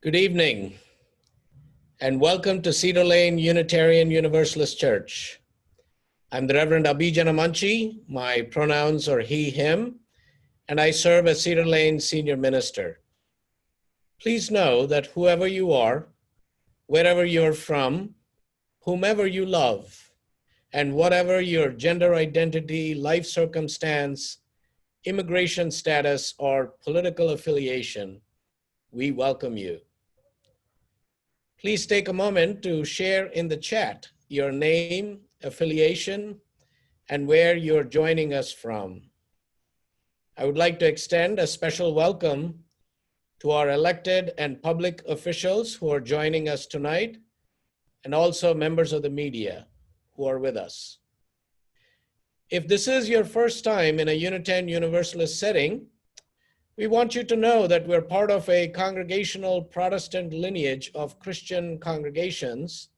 Good evening, and welcome to Cedar Lane Unitarian Universalist Church. I'm the Reverend Abhijana Manchi. My pronouns are he, him, and I serve as Cedar Lane Senior Minister. Please know that whoever you are, wherever you're from, whomever you love, and whatever your gender identity, life circumstance, immigration status, or political affiliation, we welcome you. Please take a moment to share in the chat your name, affiliation, and where you're joining us from. I would like to extend a special welcome to our elected and public officials who are joining us tonight, and also members of the media who are with us. If this is your first time in a Unitarian Universalist setting, we want you to know that we're part of a congregational Protestant lineage of Christian congregations,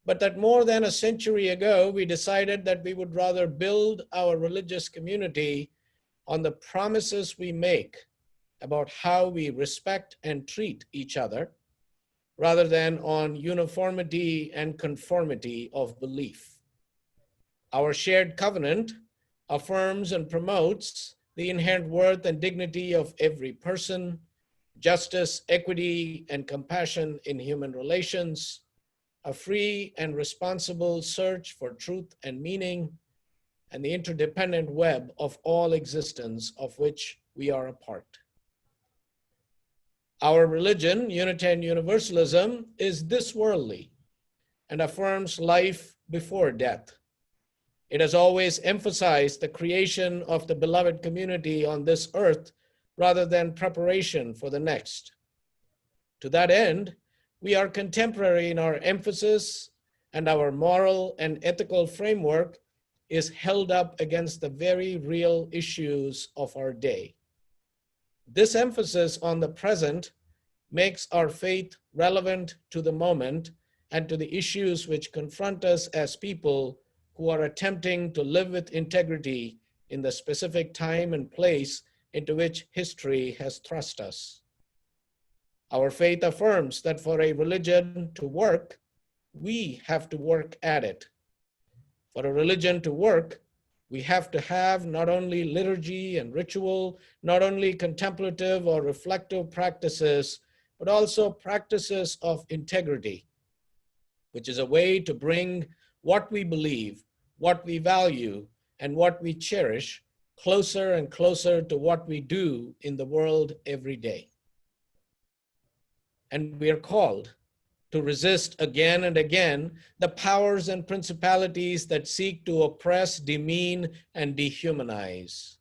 but that more than a century ago, we decided that we would rather build our religious community on the promises we make about how we respect and treat each other, rather than on uniformity and conformity of belief. Our shared covenant affirms and promotes the inherent worth and dignity of every person, justice, equity, and compassion in human relations, a free and responsible search for truth and meaning, and the interdependent web of all existence of which we are a part. Our religion, Unitarian Universalism, is this worldly and affirms life before death. It has always emphasized the creation of the beloved community on this earth rather than preparation for the next. To that end, we are contemporary in our emphasis, and our moral and ethical framework is held up against the very real issues of our day. This emphasis on the present makes our faith relevant to the moment and to the issues which confront us as people who are attempting to live with integrity in the specific time and place into which history has thrust us. Our faith affirms that for a religion to work, we have to work at it. For a religion to work, we have to have not only liturgy and ritual, not only contemplative or reflective practices, but also practices of integrity, which is a way to bring what we believe, what we value, and what we cherish closer and closer to what we do in the world every day. And we are called to resist again and again the powers and principalities that seek to oppress, demean, and dehumanize.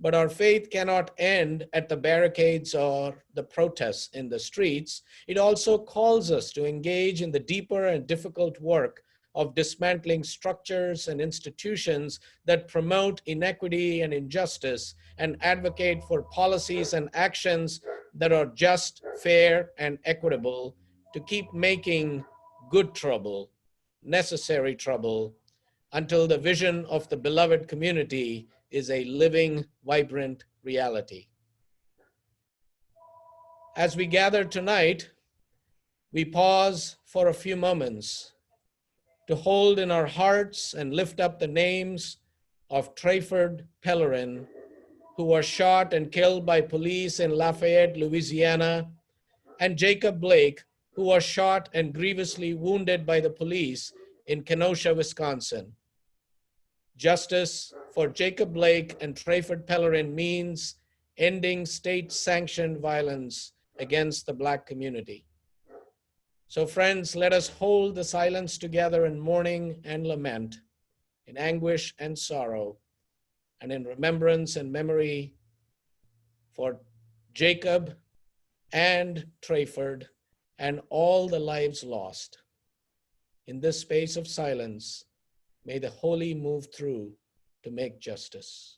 But our faith cannot end at the barricades or the protests in the streets. It also calls us to engage in the deeper and difficult work of dismantling structures and institutions that promote inequity and injustice and advocate for policies and actions that are just, fair, and equitable to keep making good trouble, necessary trouble, until the vision of the beloved community is a living, vibrant reality. As we gather tonight, we pause for a few moments to hold in our hearts and lift up the names of Trayford Pellerin, who was shot and killed by police in Lafayette, Louisiana, and Jacob Blake, who was shot and grievously wounded by the police in Kenosha, Wisconsin. Justice for Jacob Blake and Trayford Pellerin means ending state-sanctioned violence against the Black community. So friends, let us hold the silence together in mourning and lament, in anguish and sorrow, and in remembrance and memory for Jacob and Trayford and all the lives lost. In this space of silence, may the holy move through to make justice.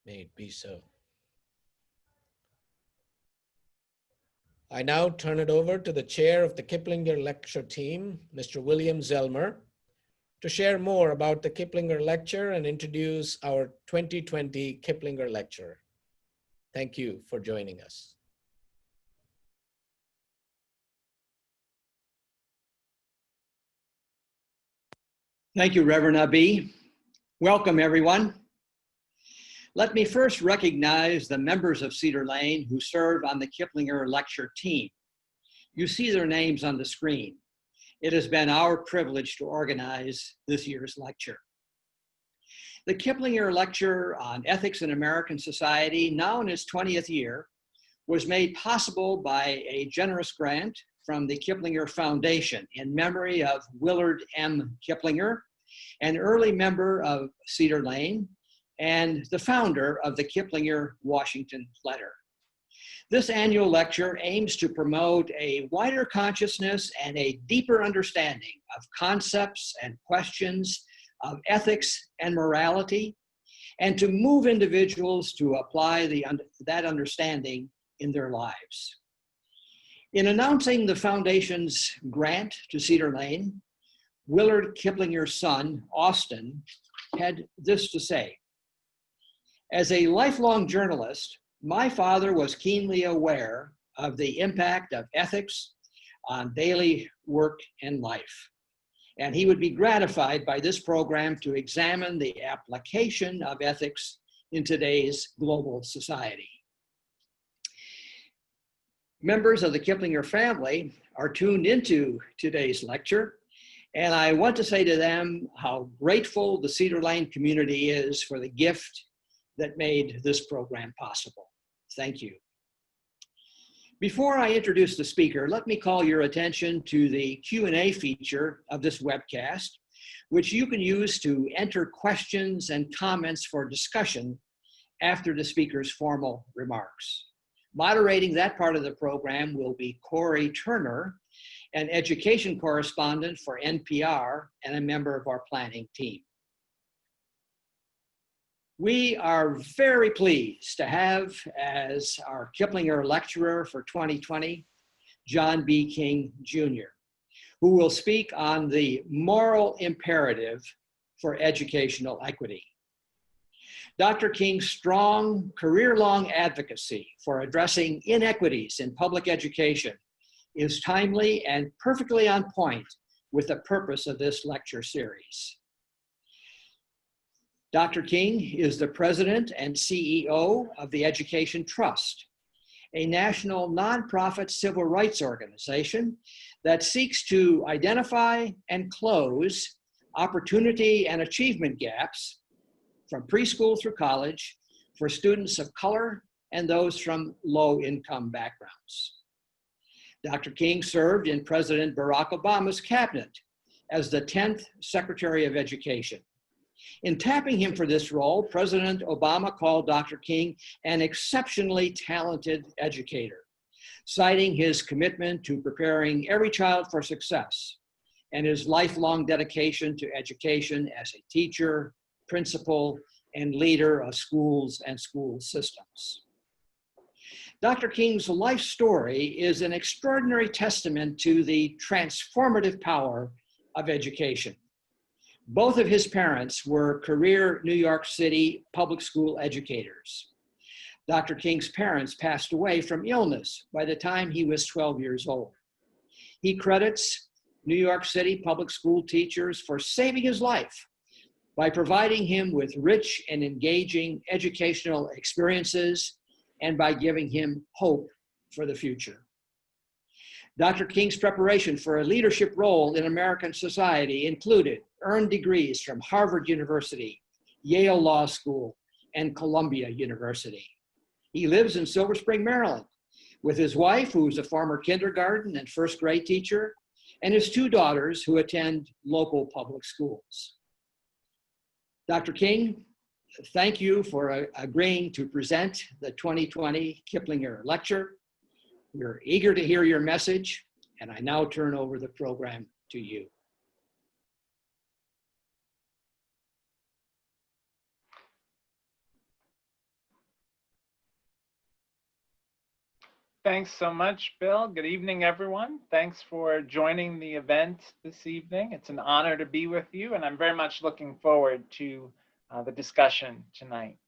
May it be so. I now turn it over to the chair of the Kiplinger lecture team, Mr. William Zellmer, to share more about the Kiplinger lecture and introduce our 2020 Kiplinger lecturer. Thank you for joining us. Thank you, Reverend Abi. Welcome, everyone. Let me first recognize the members of Cedar Lane who serve on the Kiplinger lecture team. You see their names on the screen. It has been our privilege to organize this year's lecture. The Kiplinger Lecture on Ethics in American Society, now in its 20th year, was made possible by a generous grant from the Kiplinger Foundation in memory of Willard M. Kiplinger, an early member of Cedar Lane and the founder of the Kiplinger Washington Letter. This annual lecture aims to promote a wider consciousness and a deeper understanding of concepts and questions of ethics and morality, and to move individuals to apply that understanding in their lives. In announcing the Foundation's grant to Cedar Lane, Willard Kiplinger's son, Austin, had this to say: "As a lifelong journalist, my father was keenly aware of the impact of ethics on daily work and life, and he would be gratified by this program to examine the application of ethics in today's global society." Members of the Kiplinger family are tuned into today's lecture, and I want to say to them how grateful the Cedar Lane community is for the gift that made this program possible. Thank you. Before I introduce the speaker, let me call your attention to the Q&A feature of this webcast, which you can use to enter questions and comments for discussion after the speaker's formal remarks. Moderating that part of the program will be Corey Turner, an education correspondent for NPR and a member of our planning team. We are very pleased to have as our Kiplinger lecturer for 2020, John B. King Jr., who will speak on the moral imperative for educational equity. Dr. King's strong, career-long advocacy for addressing inequities in public education is timely and perfectly on point with the purpose of this lecture series. Dr. King is the president and CEO of the Education Trust, a national nonprofit civil rights organization that seeks to identify and close opportunity and achievement gaps from preschool through college for students of color and those from low-income backgrounds. Dr. King served in President Barack Obama's cabinet as the 10th Secretary of Education. In tapping him for this role, President Obama called Dr. King an exceptionally talented educator, citing his commitment to preparing every child for success and his lifelong dedication to education as a teacher, principal, and leader of schools and school systems. Dr. King's life story is an extraordinary testament to the transformative power of education. Both of his parents were career New York City public school educators. Dr. King's parents passed away from illness by the time he was 12 years old. He credits New York City public school teachers for saving his life by providing him with rich and engaging educational experiences and by giving him hope for the future. Dr. King's preparation for a leadership role in American society included earned degrees from Harvard University, Yale Law School, and Columbia University. He lives in Silver Spring, Maryland, with his wife, who's a former kindergarten and first grade teacher, and his two daughters who attend local public schools. Dr. King, thank you for agreeing to present the 2020 Kiplinger Lecture. We're eager to hear your message, and I now turn over the program to you. Thanks so much, Bill. Good evening, everyone. Thanks for joining the event this evening. It's an honor to be with you, and I'm very much looking forward to the discussion tonight.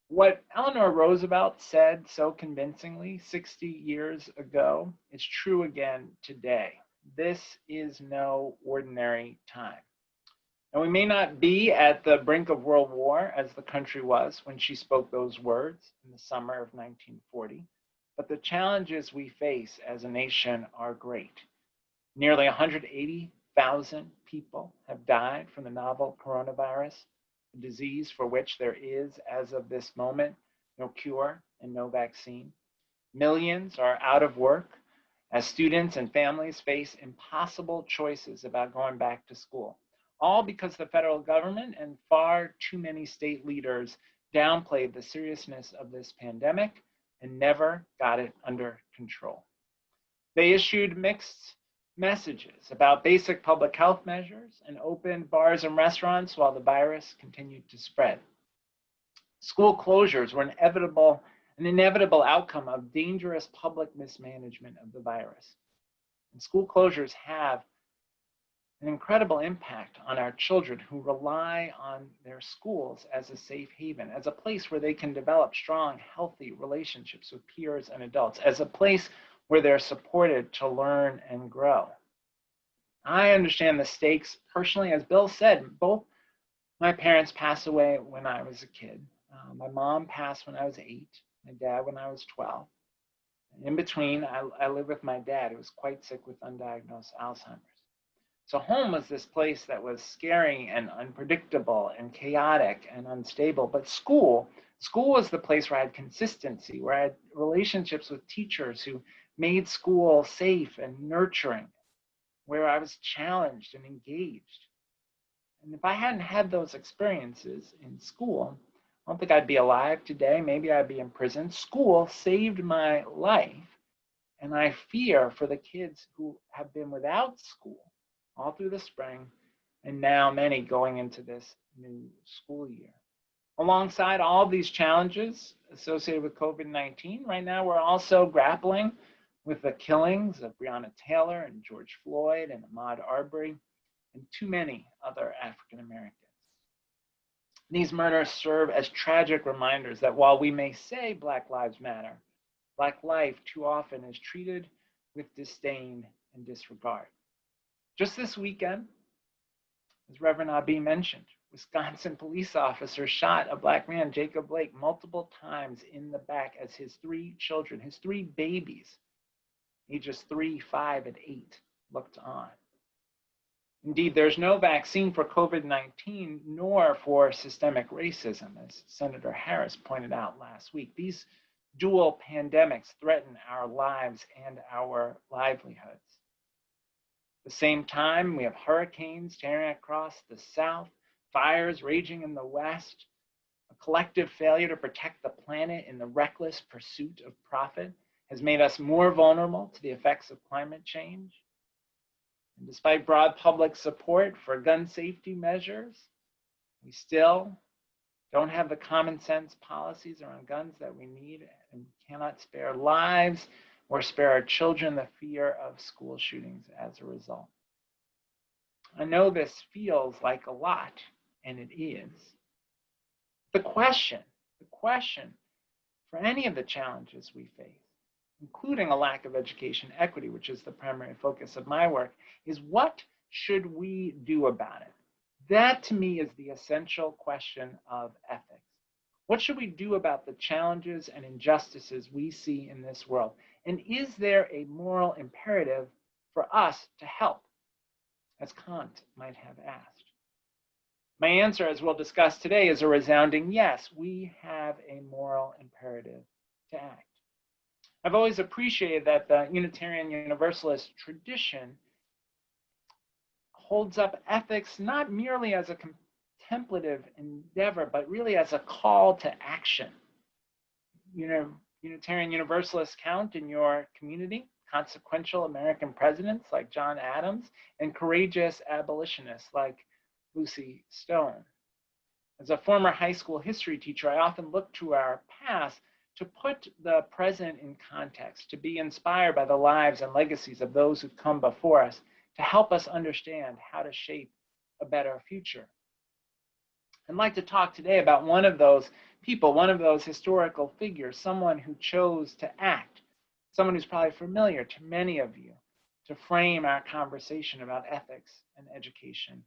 What Eleanor Roosevelt said so convincingly 60 years ago is true again today. This is no ordinary time. And we may not be at the brink of world war as the country was when she spoke those words in the summer of 1940, but the challenges we face as a nation are great. Nearly 180,000 people have died from the novel coronavirus, a disease for which there is, as of this moment, no cure and no vaccine. Millions are out of work as students and families face impossible choices about going back to school, all because the federal government and far too many state leaders downplayed the seriousness of this pandemic and never got it under control. They issued mixed messages about basic public health measures and opened bars and restaurants while the virus continued to spread. School closures were an inevitable outcome of dangerous public mismanagement of the virus. And school closures have an incredible impact on our children who rely on their schools as a safe haven, as a place where they can develop strong, healthy relationships with peers and adults, as a place where they're supported to learn and grow. I understand the stakes personally. As Bill said, both my parents passed away when I was a kid. My mom passed when I was 8, my dad when I was 12. In between, I lived with my dad, who was quite sick with undiagnosed Alzheimer's. So home was this place that was scary and unpredictable and chaotic and unstable. But school was the place where I had consistency, where I had relationships with teachers who made school safe and nurturing, where I was challenged and engaged. And if I hadn't had those experiences in school, I don't think I'd be alive today. Maybe I'd be in prison. School saved my life. And I fear for the kids who have been without school all through the spring, and now many going into this new school year. Alongside all of these challenges associated with COVID-19, right now we're also grappling with the killings of Breonna Taylor and George Floyd and Ahmaud Arbery and too many other African Americans. These murders serve as tragic reminders that while we may say Black Lives Matter, Black life too often is treated with disdain and disregard. Just this weekend, as Reverend Abi mentioned, Wisconsin police officers shot a Black man, Jacob Blake, multiple times in the back as his 3 children, his 3 babies, ages 3, 5, and 8, looked on. Indeed, there's no vaccine for COVID-19 nor for systemic racism, as Senator Harris pointed out last week. These dual pandemics threaten our lives and our livelihoods. At the same time, we have hurricanes tearing across the south, fires raging in the west. A collective failure to protect the planet in the reckless pursuit of profit has made us more vulnerable to the effects of climate change. And despite broad public support for gun safety measures, we still don't have the common sense policies around guns that we need, and cannot spare lives or spare our children the fear of school shootings as a result. I know this feels like a lot, and it is. The question for any of the challenges we face, including a lack of education equity, which is the primary focus of my work, is what should we do about it? That to me is the essential question of ethics. What should we do about the challenges and injustices we see in this world? And is there a moral imperative for us to help, as Kant might have asked? My answer, as we'll discuss today, is a resounding yes. We have a moral imperative to act. I've always appreciated that the Unitarian Universalist tradition holds up ethics not merely as a contemplative endeavor, but really as a call to action. Unitarian Universalists count in your community consequential American presidents like John Adams and courageous abolitionists like Lucy Stone. As a former high school history teacher, I often look to our past to put the present in context, to be inspired by the lives and legacies of those who've come before us, to help us understand how to shape a better future. I'd like to talk today about one of those people, one of those historical figures, someone who chose to act, someone who's probably familiar to many of you, to frame our conversation about ethics and education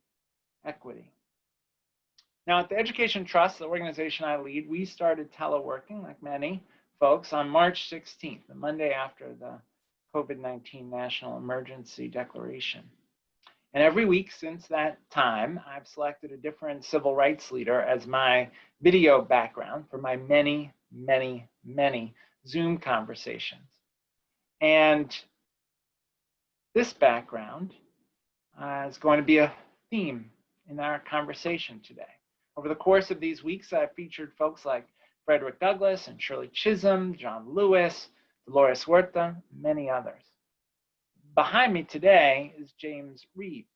equity. Now, at the Education Trust, the organization I lead, we started teleworking, like many folks, on March 16th, the Monday after the COVID-19 national emergency declaration. And every week since that time, I've selected a different civil rights leader as my video background for my many, many, many Zoom conversations. And this background is going to be a theme in our conversation today. Over the course of these weeks, I've featured folks like Frederick Douglass and Shirley Chisholm, John Lewis, Dolores Huerta, many others. Behind me today is James Reeb.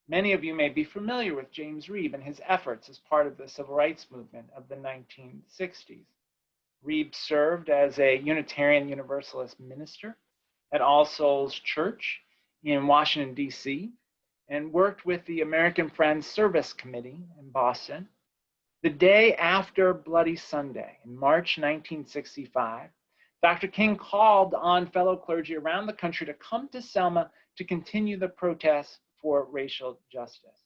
Many of you may be familiar with James Reeb and his efforts as part of the civil rights movement of the 1960s. Reeb served as a Unitarian Universalist minister at All Souls Church in Washington, D.C., and worked with the American Friends Service Committee in Boston. The day after Bloody Sunday, in March 1965, Dr. King called on fellow clergy around the country to come to Selma to continue the protests for racial justice.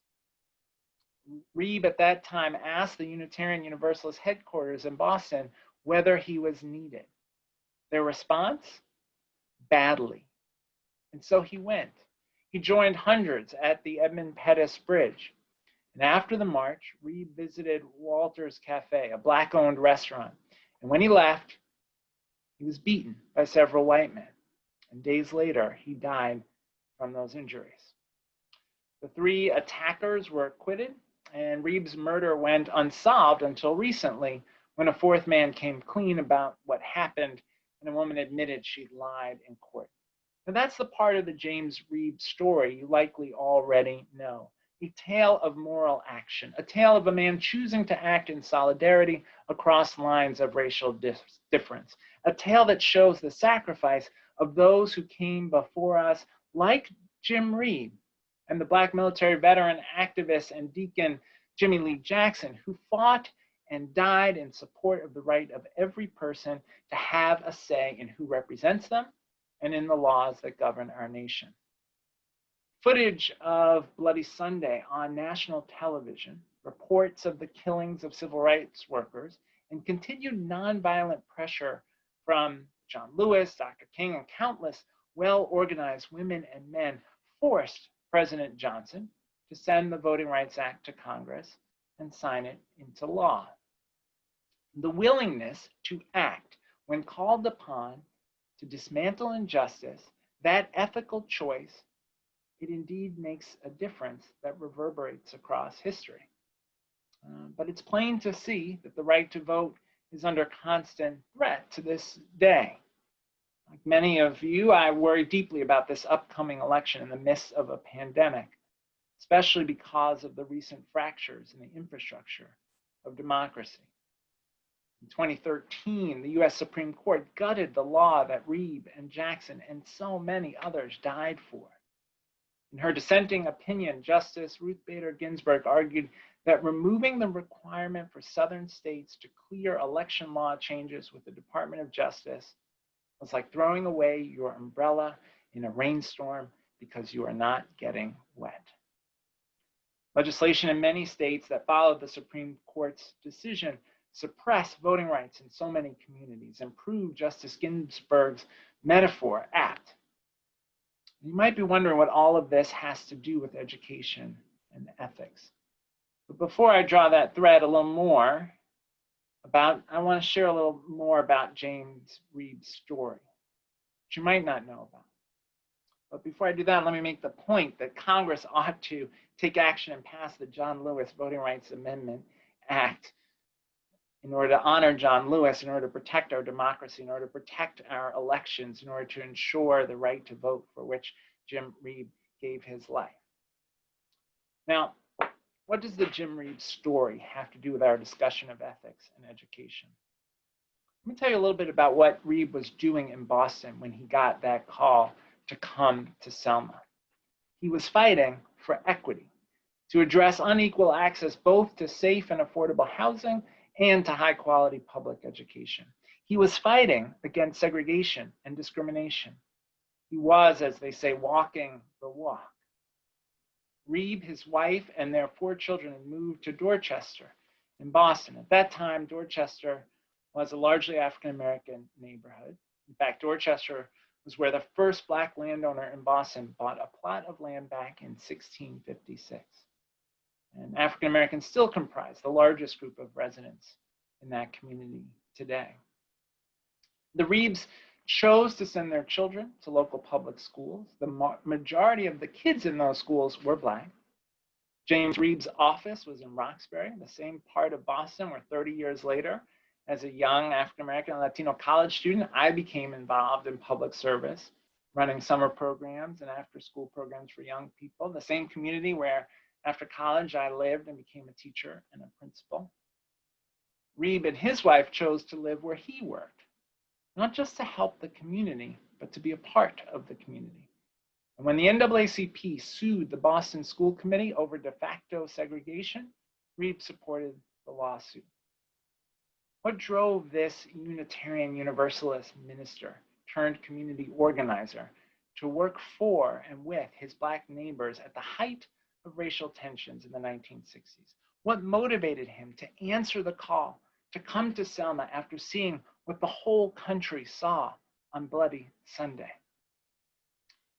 Reeb at that time asked the Unitarian Universalist headquarters in Boston whether he was needed. Their response? Badly. And so he went. He joined hundreds at the Edmund Pettus Bridge. And after the march, Reeb visited Walter's Cafe, a Black-owned restaurant. And when he left, he was beaten by several white men. And days later, he died from those injuries. The three attackers were acquitted, and Reeb's murder went unsolved until recently, when a fourth man came clean about what happened, and a woman admitted she'd lied in court. Now that's the part of the James Reeb story you likely already know. A tale of moral action, a tale of a man choosing to act in solidarity across lines of racial difference, a tale that shows the sacrifice of those who came before us, like Jim Reeb and the Black military veteran, activist, and deacon Jimmy Lee Jackson, who fought and died in support of the right of every person to have a say in who represents them and in the laws that govern our nation. Footage of Bloody Sunday on national television, reports of the killings of civil rights workers, and continued nonviolent pressure from John Lewis, Dr. King, and countless well-organized women and men forced President Johnson to send the Voting Rights Act to Congress and sign it into law. The willingness to act when called upon to dismantle injustice, that ethical choice, it indeed makes a difference that reverberates across history. But it's plain to see that the right to vote is under constant threat to this day. Like many of you, I worry deeply about this upcoming election in the midst of a pandemic, especially because of the recent fractures in the infrastructure of democracy. In 2013, the US Supreme Court gutted the law that Reeb and Jackson and so many others died for. In her dissenting opinion, Justice Ruth Bader Ginsburg argued that removing the requirement for Southern states to clear election law changes with the Department of Justice was like throwing away your umbrella in a rainstorm because you are not getting wet. Legislation in many states that followed the Supreme Court's decision suppressed voting rights in so many communities and proved Justice Ginsburg's metaphor apt. You might be wondering what all of this has to do with education and ethics. But before I draw that thread a little more I want to share a little more about James Reeb's story, which you might not know about. But before I do that, let me make the point that Congress ought to take action and pass the John Lewis Voting Rights Amendment Act in order to honor John Lewis, in order to protect our democracy, in order to protect our elections, in order to ensure the right to vote for which Jim Reeb gave his life. Now, what does the Jim Reeb story have to do with our discussion of ethics and education? Let me tell you a little bit about what Reeb was doing in Boston when he got that call to come to Selma. He was fighting for equity, to address unequal access both to safe and affordable housing and to high quality public education. He was fighting against segregation and discrimination. He was, as they say, walking the walk. Reeb, his wife, and their 4 children had moved to Dorchester in Boston. At that time, Dorchester was a largely African-American neighborhood. In fact, Dorchester was where the first Black landowner in Boston bought a plot of land back in 1656. And African-Americans still comprise the largest group of residents in that community today. The Reebs chose to send their children to local public schools. The majority of the kids in those schools were Black. James Reeb's office was in Roxbury, the same part of Boston where 30 years later, as a young African-American and Latino college student, I became involved in public service, running summer programs and after-school programs for young people, the same community where after college I lived and became a teacher and a principal. Reeb and his wife chose to live where he worked, not just to help the community, but to be a part of the community. And when the NAACP sued the Boston School Committee over de facto segregation, Reeb supported the lawsuit. What drove this Unitarian Universalist minister turned community organizer to work for and with his Black neighbors at the height of racial tensions in the 1960s? What motivated him to answer the call to come to Selma after seeing what the whole country saw on Bloody Sunday?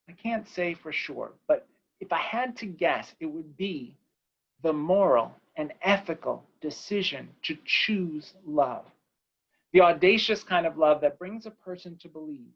I can't say for sure, but if I had to guess, it would be the moral and ethical decision to choose love. The audacious kind of love that brings a person to believe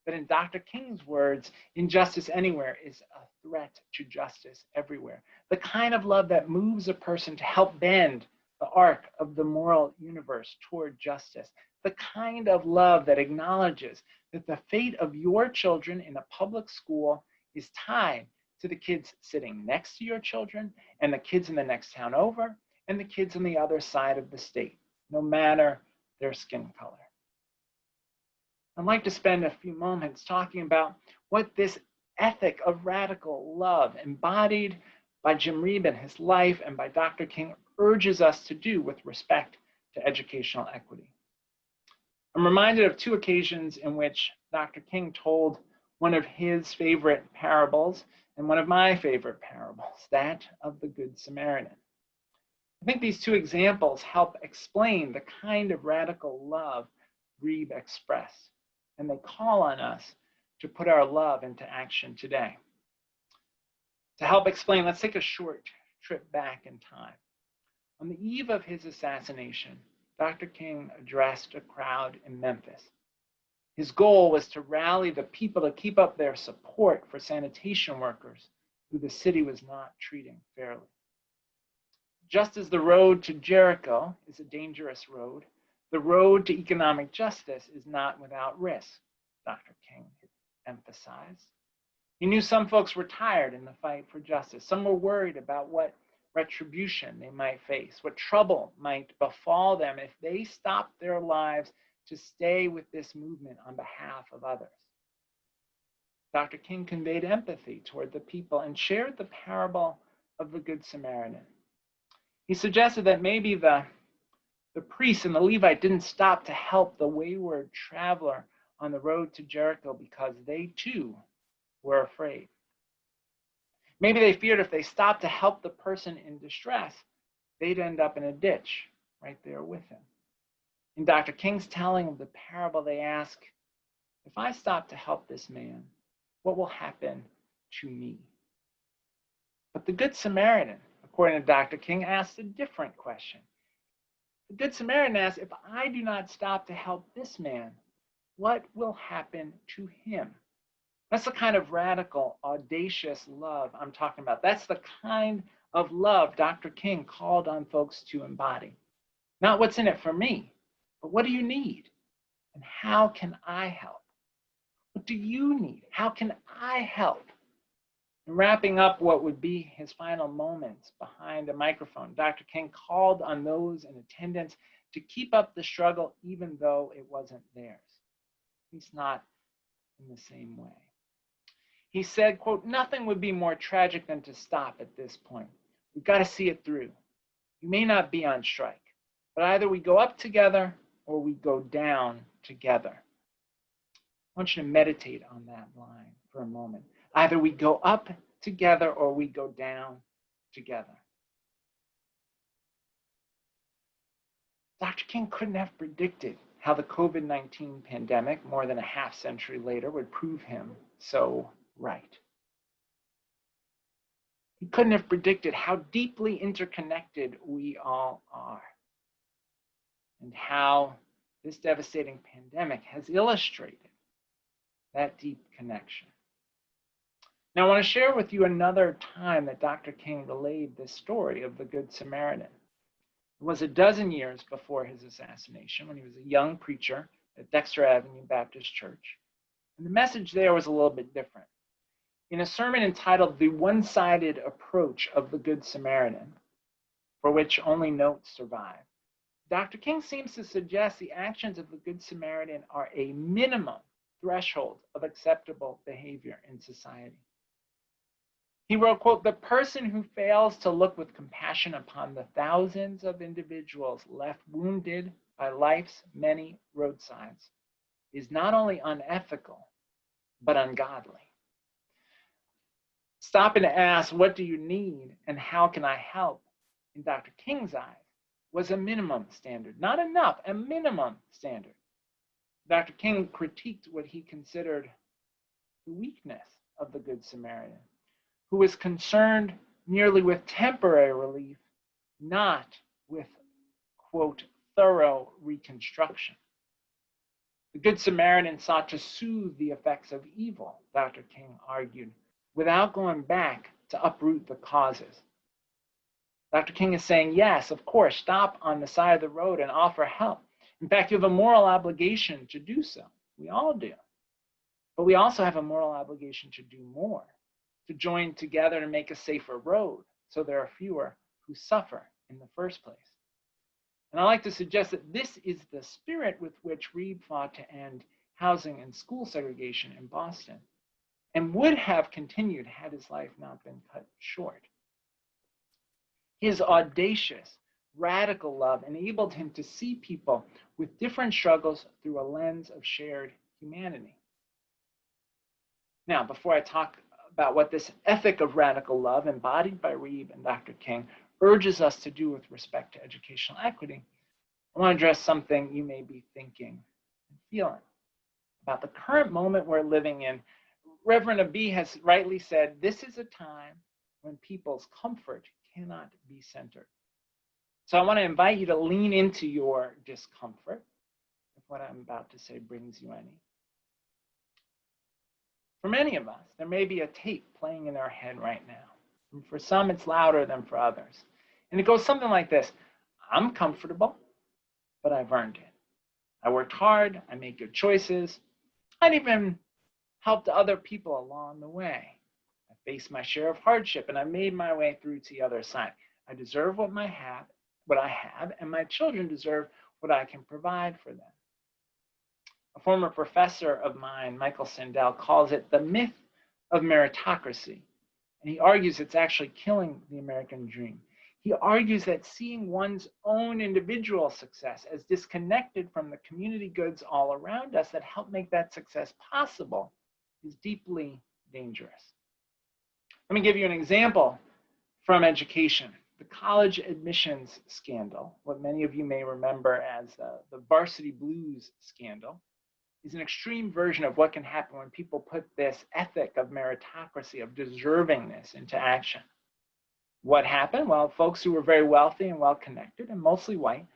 that, in Dr. King's words, injustice anywhere is a threat to justice everywhere. The kind of love that moves a person to help bend the arc of the moral universe toward justice. The kind of love that acknowledges that the fate of your children in a public school is tied to the kids sitting next to your children and the kids in the next town over and the kids on the other side of the state, no matter their skin color. I'd like to spend a few moments talking about what this ethic of radical love embodied by Jim Reeb in his life and by Dr. King urges us to do with respect to educational equity. I'm reminded of 2 occasions in which Dr. King told one of his favorite parables and one of my favorite parables, that of the Good Samaritan. I think these 2 examples help explain the kind of radical love Reeb expressed, and they call on us to put our love into action today. To help explain, let's take a short trip back in time. On the eve of his assassination, Dr. King addressed a crowd in Memphis. His goal was to rally the people to keep up their support for sanitation workers who the city was not treating fairly. Just as the road to Jericho is a dangerous road, the road to economic justice is not without risk, Dr. King emphasized. He knew some folks were tired in the fight for justice. Some were worried about what retribution they might face, what trouble might befall them if they stopped their lives to stay with this movement on behalf of others. Dr. King conveyed empathy toward the people and shared the parable of the Good Samaritan. He suggested that maybe the priest and the Levite didn't stop to help the wayward traveler on the road to Jericho because they too were afraid. Maybe they feared if they stopped to help the person in distress, they'd end up in a ditch right there with him. In Dr. King's telling of the parable, they ask, if I stop to help this man, what will happen to me? But the Good Samaritan, according to Dr. King, asked a different question. The Good Samaritan asked, if I do not stop to help this man, what will happen to him? That's the kind of radical, audacious love I'm talking about. That's the kind of love Dr. King called on folks to embody. Not what's in it for me, but what do you need? And how can I help? What do you need? How can I help? In wrapping up what would be his final moments behind a microphone, Dr. King called on those in attendance to keep up the struggle even though it wasn't theirs, at least not in the same way. He said, quote, "Nothing would be more tragic than to stop at this point. We've got to see it through. You may not be on strike, but either we go up together or we go down together." I want you to meditate on that line for a moment. Either we go up together or we go down together. Dr. King couldn't have predicted how the COVID-19 pandemic, more than a half century later, would prove him so right. He couldn't have predicted how deeply interconnected we all are, and how this devastating pandemic has illustrated that deep connection. Now, I want to share with you another time that Dr. King relayed this story of the Good Samaritan. It was a dozen years before his assassination, when he was a young preacher at Dexter Avenue Baptist Church. And the message there was a little bit different. In a sermon entitled "The One-Sided Approach of the Good Samaritan," for which only notes survive, Dr. King seems to suggest the actions of the Good Samaritan are a minimum threshold of acceptable behavior in society. He wrote, quote, "The person who fails to look with compassion upon the thousands of individuals left wounded by life's many roadsides is not only unethical, but ungodly." Stopping to ask, what do you need and how can I help, in Dr. King's eyes, was a minimum standard. Not enough, a minimum standard. Dr. King critiqued what he considered the weakness of the Good Samaritan, who was concerned merely with temporary relief, not with, quote, thorough reconstruction. The Good Samaritan sought to soothe the effects of evil, Dr. King argued, without going back to uproot the causes. Dr. King is saying, yes, of course, stop on the side of the road and offer help. In fact, you have a moral obligation to do so. We all do. But we also have a moral obligation to do more, to join together to make a safer road so there are fewer who suffer in the first place. And I like to suggest that this is the spirit with which Reeb fought to end housing and school segregation in Boston, and would have continued had his life not been cut short. His audacious, radical love enabled him to see people with different struggles through a lens of shared humanity. Now, before I talk about what this ethic of radical love embodied by Reeb and Dr. King urges us to do with respect to educational equity, I want to address something you may be thinking and feeling about the current moment we're living in. Reverend Abi has rightly said, this is a time when people's comfort cannot be centered. So I want to invite you to lean into your discomfort, if what I'm about to say brings you any. For many of us, there may be a tape playing in our head right now. And for some, it's louder than for others. And it goes something like this: I'm comfortable, but I've earned it. I worked hard, I made good choices, I'd even helped other people along the way. I faced my share of hardship and I made my way through to the other side. I deserve what I have, and my children deserve what I can provide for them. A former professor of mine, Michael Sandel, calls it the myth of meritocracy. And he argues it's actually killing the American dream. He argues that seeing one's own individual success as disconnected from the community goods all around us that help make that success possible is deeply dangerous. Let me give you an example from education. The college admissions scandal, what many of you may remember as the varsity blues scandal, is an extreme version of what can happen when people put this ethic of meritocracy, of deservingness, into action. What happened? Well, folks who were very wealthy and well-connected, and mostly white,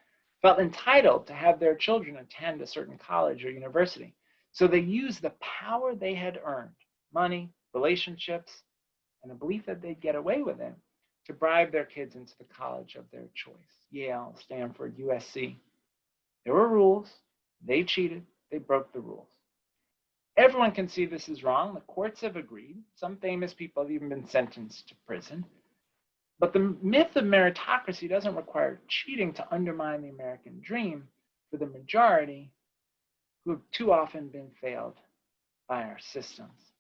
felt entitled to have their children attend a certain college or university. So they used the power they had earned, money, relationships, and a belief that they'd get away with it, to bribe their kids into the college of their choice: Yale, Stanford, USC. There were rules. They cheated. They broke the rules. Everyone can see this is wrong. The courts have agreed. Some famous people have even been sentenced to prison. But the myth of meritocracy doesn't require cheating to undermine the American dream for the majority who have too often been failed by our systems.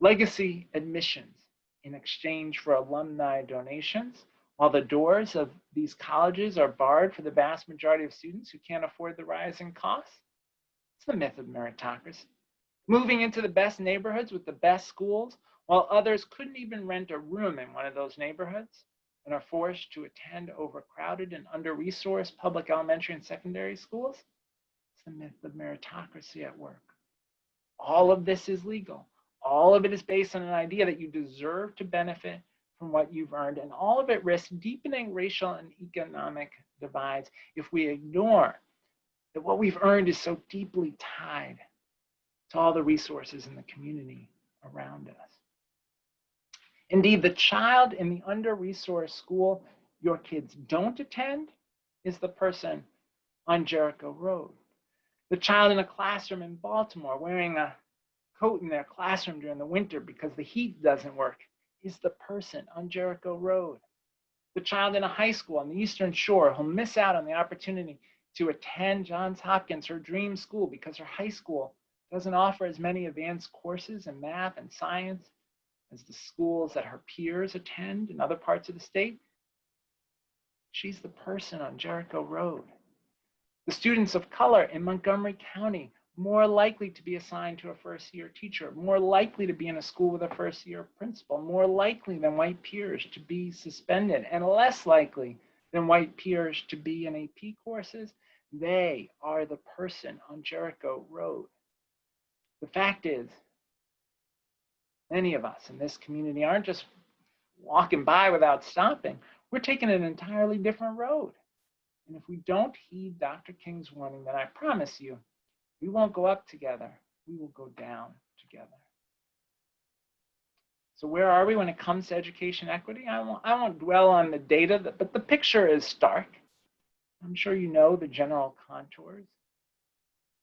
Legacy admissions in exchange for alumni donations, while the doors of these colleges are barred for the vast majority of students who can't afford the rising costs. It's the myth of meritocracy. Moving into the best neighborhoods with the best schools, while others couldn't even rent a room in one of those neighborhoods and are forced to attend overcrowded and under-resourced public elementary and secondary schools. It's the myth of meritocracy at work. All of this is legal. All of it is based on an idea that you deserve to benefit from what you've earned, and all of it risks deepening racial and economic divides if we ignore that what we've earned is so deeply tied to all the resources in the community around us. Indeed, the child in the under-resourced school your kids don't attend is the person on Jericho Road. The child in a classroom in Baltimore wearing a coat in their classroom during the winter because the heat doesn't work is the person on Jericho Road. The child in a high school on the Eastern Shore who'll miss out on the opportunity to attend Johns Hopkins, her dream school, because her high school doesn't offer as many advanced courses in math and science as the schools that her peers attend in other parts of the state. She's the person on Jericho Road. The students of color in Montgomery County, more likely to be assigned to a first-year teacher, more likely to be in a school with a first-year principal, more likely than white peers to be suspended, and less likely than white peers to be in AP courses. They are the person on Jericho Road. The fact is, many of us in this community aren't just walking by without stopping. We're taking an entirely different road. And if we don't heed Dr. King's warning, then I promise you, we won't go up together, we will go down together. So where are we when it comes to education equity? I won't dwell on the data, but the picture is stark. I'm sure you know the general contours.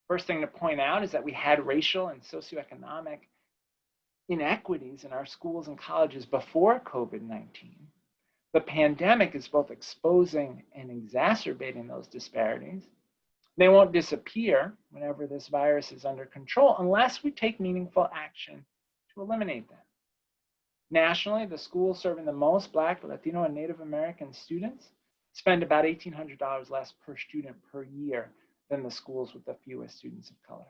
First thing to point out is that we had racial and socioeconomic inequities in our schools and colleges before COVID-19. The pandemic is both exposing and exacerbating those disparities. They won't disappear whenever this virus is under control unless we take meaningful action to eliminate them. Nationally, the schools serving the most Black, Latino, and Native American students spend about $1,800 less per student per year than the schools with the fewest students of color.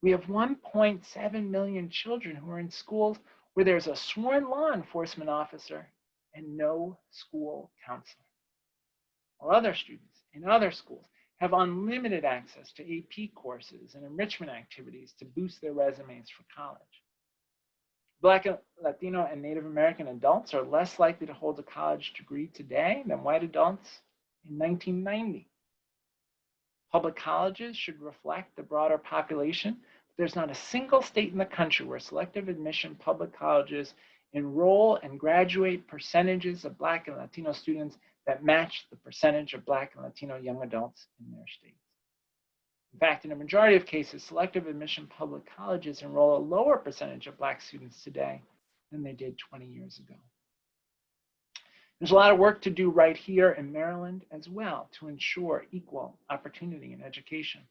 We have 1.7 million children who are in schools where there's a sworn law enforcement officer and no school counselor. While other students in other schools have unlimited access to AP courses and enrichment activities to boost their resumes for college. Black, Latino, and Native American adults are less likely to hold a college degree today than white adults in 1990. Public colleges should reflect the broader population. There's not a single state in the country where selective admission public colleges enroll and graduate percentages of Black and Latino students that match the percentage of Black and Latino young adults in their states. In fact, in a majority of cases, selective admission public colleges enroll a lower percentage of Black students today than they did 20 years ago. There's a lot of work to do right here in Maryland as well to ensure equal opportunity in education.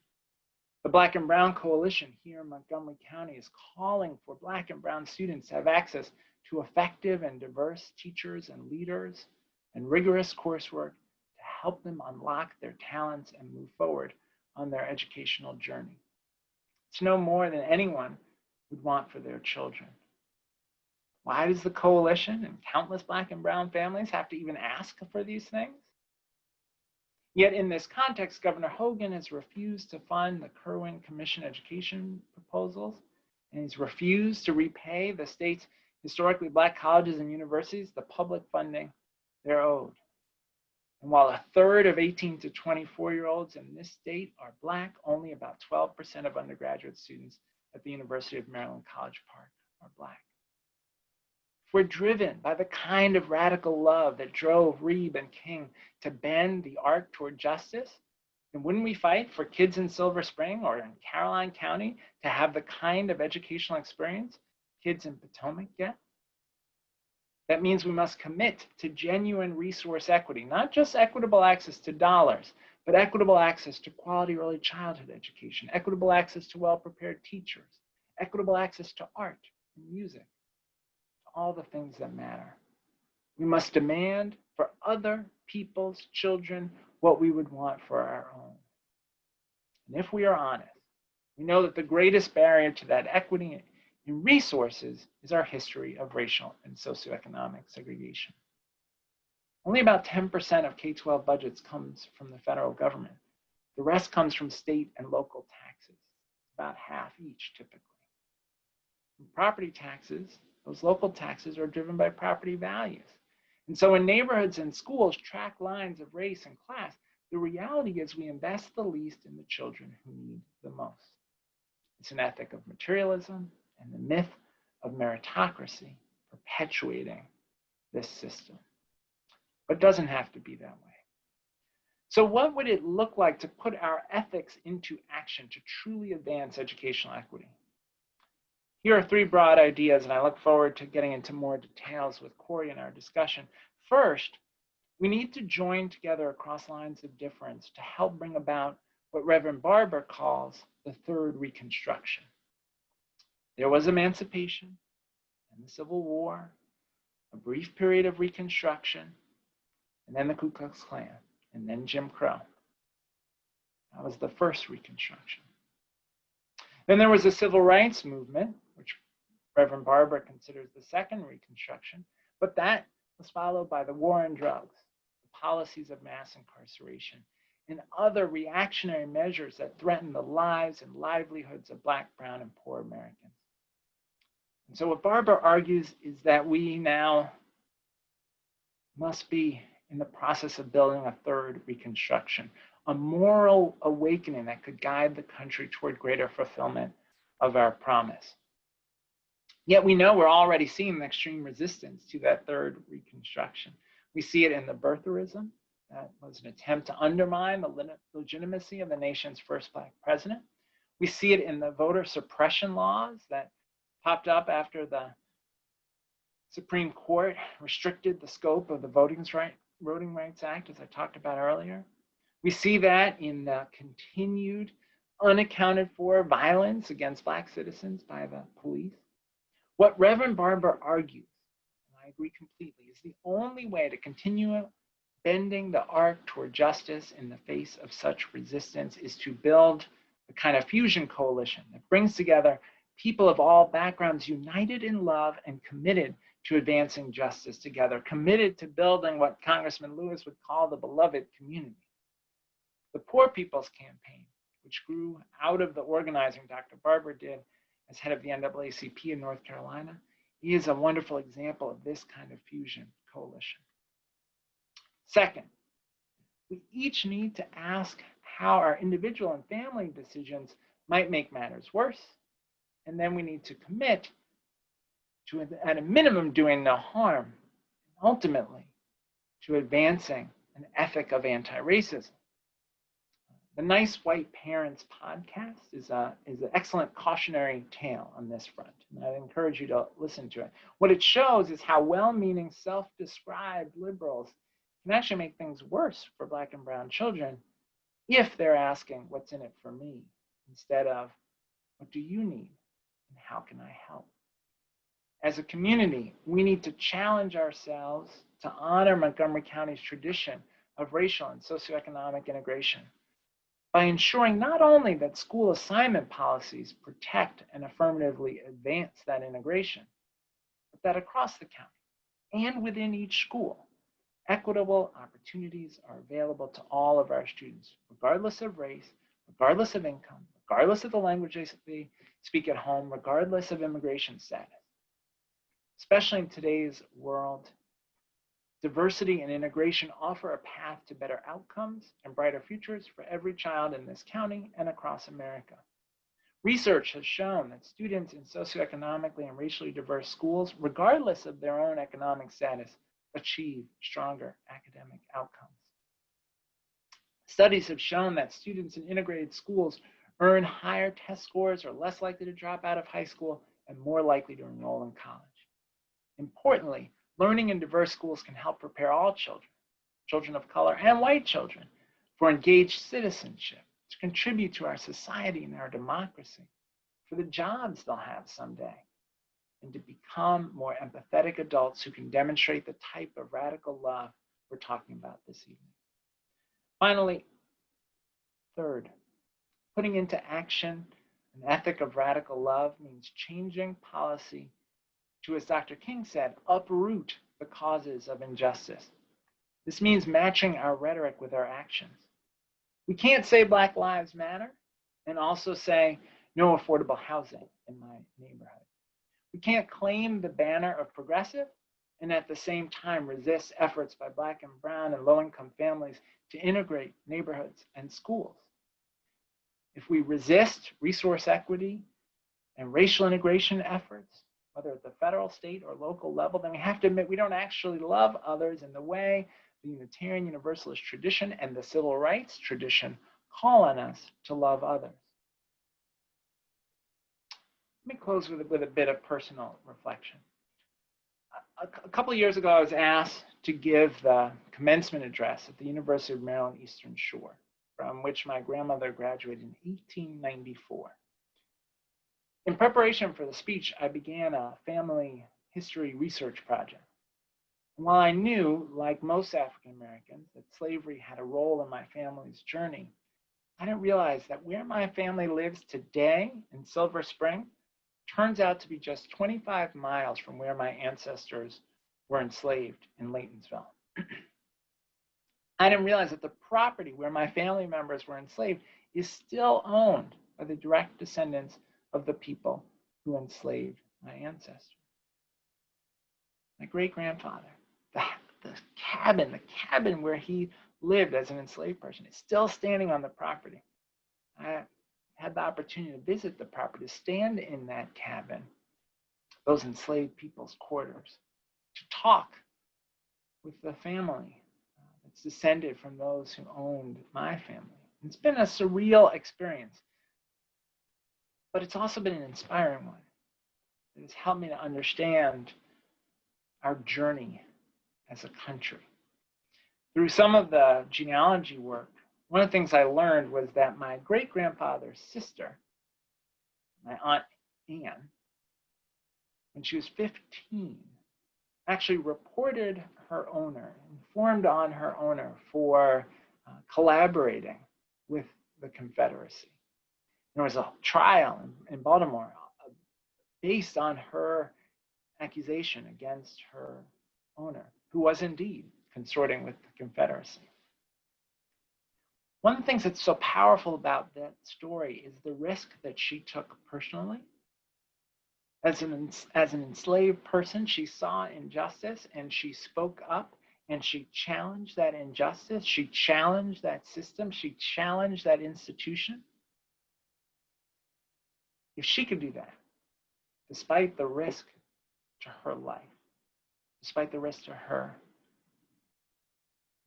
The Black and Brown Coalition here in Montgomery County is calling for Black and Brown students to have access to effective and diverse teachers and leaders and rigorous coursework to help them unlock their talents and move forward on their educational journey. It's no more than anyone would want for their children. Why does the coalition and countless Black and Brown families have to even ask for these things? Yet in this context, Governor Hogan has refused to fund the Kirwan Commission education proposals, and he's refused to repay the state's historically Black colleges and universities the public funding they're owed. And while a third of 18 to 24-year-olds in this state are Black, only about 12% of undergraduate students at the University of Maryland College Park are Black. If we're driven by the kind of radical love that drove Reeb and King to bend the arc toward justice, then wouldn't we fight for kids in Silver Spring or in Caroline County to have the kind of educational experience kids in Potomac get? That means we must commit to genuine resource equity, not just equitable access to dollars, but equitable access to quality early childhood education, equitable access to well-prepared teachers, equitable access to art and music, all the things that matter. We must demand for other people's children what we would want for our own. And if we are honest, we know that the greatest barrier to that equity in resources is our history of racial and socioeconomic segregation. Only about 10% of K-12 budgets comes from the federal government. The rest comes from state and local taxes, about half each typically. From property taxes, those local taxes are driven by property values. And so when neighborhoods and schools track lines of race and class, the reality is we invest the least in the children who need the most. It's an ethic of materialism and the myth of meritocracy perpetuating this system. But it doesn't have to be that way. So what would it look like to put our ethics into action to truly advance educational equity? Here are three broad ideas, and I look forward to getting into more details with Corey in our discussion. First, we need to join together across lines of difference to help bring about what Reverend Barber calls the third Reconstruction. There was emancipation and the Civil War, a brief period of Reconstruction, and then the Ku Klux Klan, and then Jim Crow. That was the first Reconstruction. Then there was the Civil Rights Movement, which Reverend Barber considers the second Reconstruction, but that was followed by the war on drugs, the policies of mass incarceration, and other reactionary measures that threatened the lives and livelihoods of Black, brown, and poor Americans. And so what Barber argues is that we now must be in the process of building a third Reconstruction, a moral awakening that could guide the country toward greater fulfillment of our promise. Yet we know we're already seeing the extreme resistance to that third Reconstruction. We see it in the birtherism. That was an attempt to undermine the legitimacy of the nation's first Black president. We see it in the voter suppression laws that popped up after the Supreme Court restricted the scope of the Voting Rights Act, as I talked about earlier. We see that in the continued unaccounted for violence against Black citizens by the police. What Reverend Barber argues, and I agree completely, is the only way to continue bending the arc toward justice in the face of such resistance is to build the kind of fusion coalition that brings together people of all backgrounds united in love and committed to advancing justice together, committed to building what Congressman Lewis would call the beloved community. The Poor People's Campaign, which grew out of the organizing Dr. Barber did as head of the NAACP in North Carolina, is a wonderful example of this kind of fusion coalition. Second, we each need to ask how our individual and family decisions might make matters worse, and then we need to commit to, at a minimum, doing no harm, ultimately to advancing an ethic of anti-racism. The Nice White Parents podcast is an excellent cautionary tale on this front, and I encourage you to listen to it. What it shows is how well-meaning, self-described liberals can actually make things worse for Black and brown children if they're asking, what's in it for me, instead of, what do you need, and how can I help? As a community, we need to challenge ourselves to honor Montgomery County's tradition of racial and socioeconomic integration by ensuring not only that school assignment policies protect and affirmatively advance that integration, but that across the county and within each school, equitable opportunities are available to all of our students, regardless of race, regardless of income, regardless of the language they speak at home, regardless of immigration status. Especially in today's world, diversity and integration offer a path to better outcomes and brighter futures for every child in this county and across America. Research has shown that students in socioeconomically and racially diverse schools, regardless of their own economic status, achieve stronger academic outcomes. Studies have shown that students in integrated schools earn higher test scores, are less likely to drop out of high school, and more likely to enroll in college. Importantly, Learning in diverse schools can help prepare all children, children of color and white children, for engaged citizenship, to contribute to our society and our democracy, for the jobs they'll have someday, and to become more empathetic adults who can demonstrate the type of radical love we're talking about this evening. Finally, third, putting into action an ethic of radical love means changing policy to, as Dr. King said, uproot the causes of injustice. This means matching our rhetoric with our actions. We can't say Black Lives Matter and also say no affordable housing in my neighborhood. We can't claim the banner of progressive and at the same time resist efforts by Black and brown and low-income families to integrate neighborhoods and schools. If we resist resource equity and racial integration efforts, whether at the federal, state, or local level, then we have to admit we don't actually love others in the way the Unitarian Universalist tradition and the civil rights tradition call on us to love others. Let me close with a bit of personal reflection. A couple of years ago, I was asked to give the commencement address at the University of Maryland Eastern Shore, from which my grandmother graduated in 1894. In preparation for the speech, I began a family history research project. And while I knew, like most African Americans, that slavery had a role in my family's journey, I didn't realize that where my family lives today in Silver Spring turns out to be just 25 miles from where my ancestors were enslaved in Laytonsville. I didn't realize that the property where my family members were enslaved is still owned by the direct descendants of the people who enslaved my ancestors. My great-grandfather, the cabin where he lived as an enslaved person is still standing on the property. I had the opportunity to visit the property, to stand in that cabin, those enslaved people's quarters, to talk with the family that's descended from those who owned my family. It's been a surreal experience, but it's also been an inspiring one. It has helped me to understand our journey as a country. Through some of the genealogy work, one of the things I learned was that my great-grandfather's sister, my Aunt Anne, when she was 15, actually reported her owner, informed on her owner for collaborating with the Confederacy. There was a trial in Baltimore based on her accusation against her owner, who was indeed consorting with the Confederacy. One of the things that's so powerful about that story is the risk that she took personally. As an enslaved person, she saw injustice and she spoke up and she challenged that injustice. She challenged that system. She challenged that institution. If she could do that, despite the risk to her life, despite the risk to her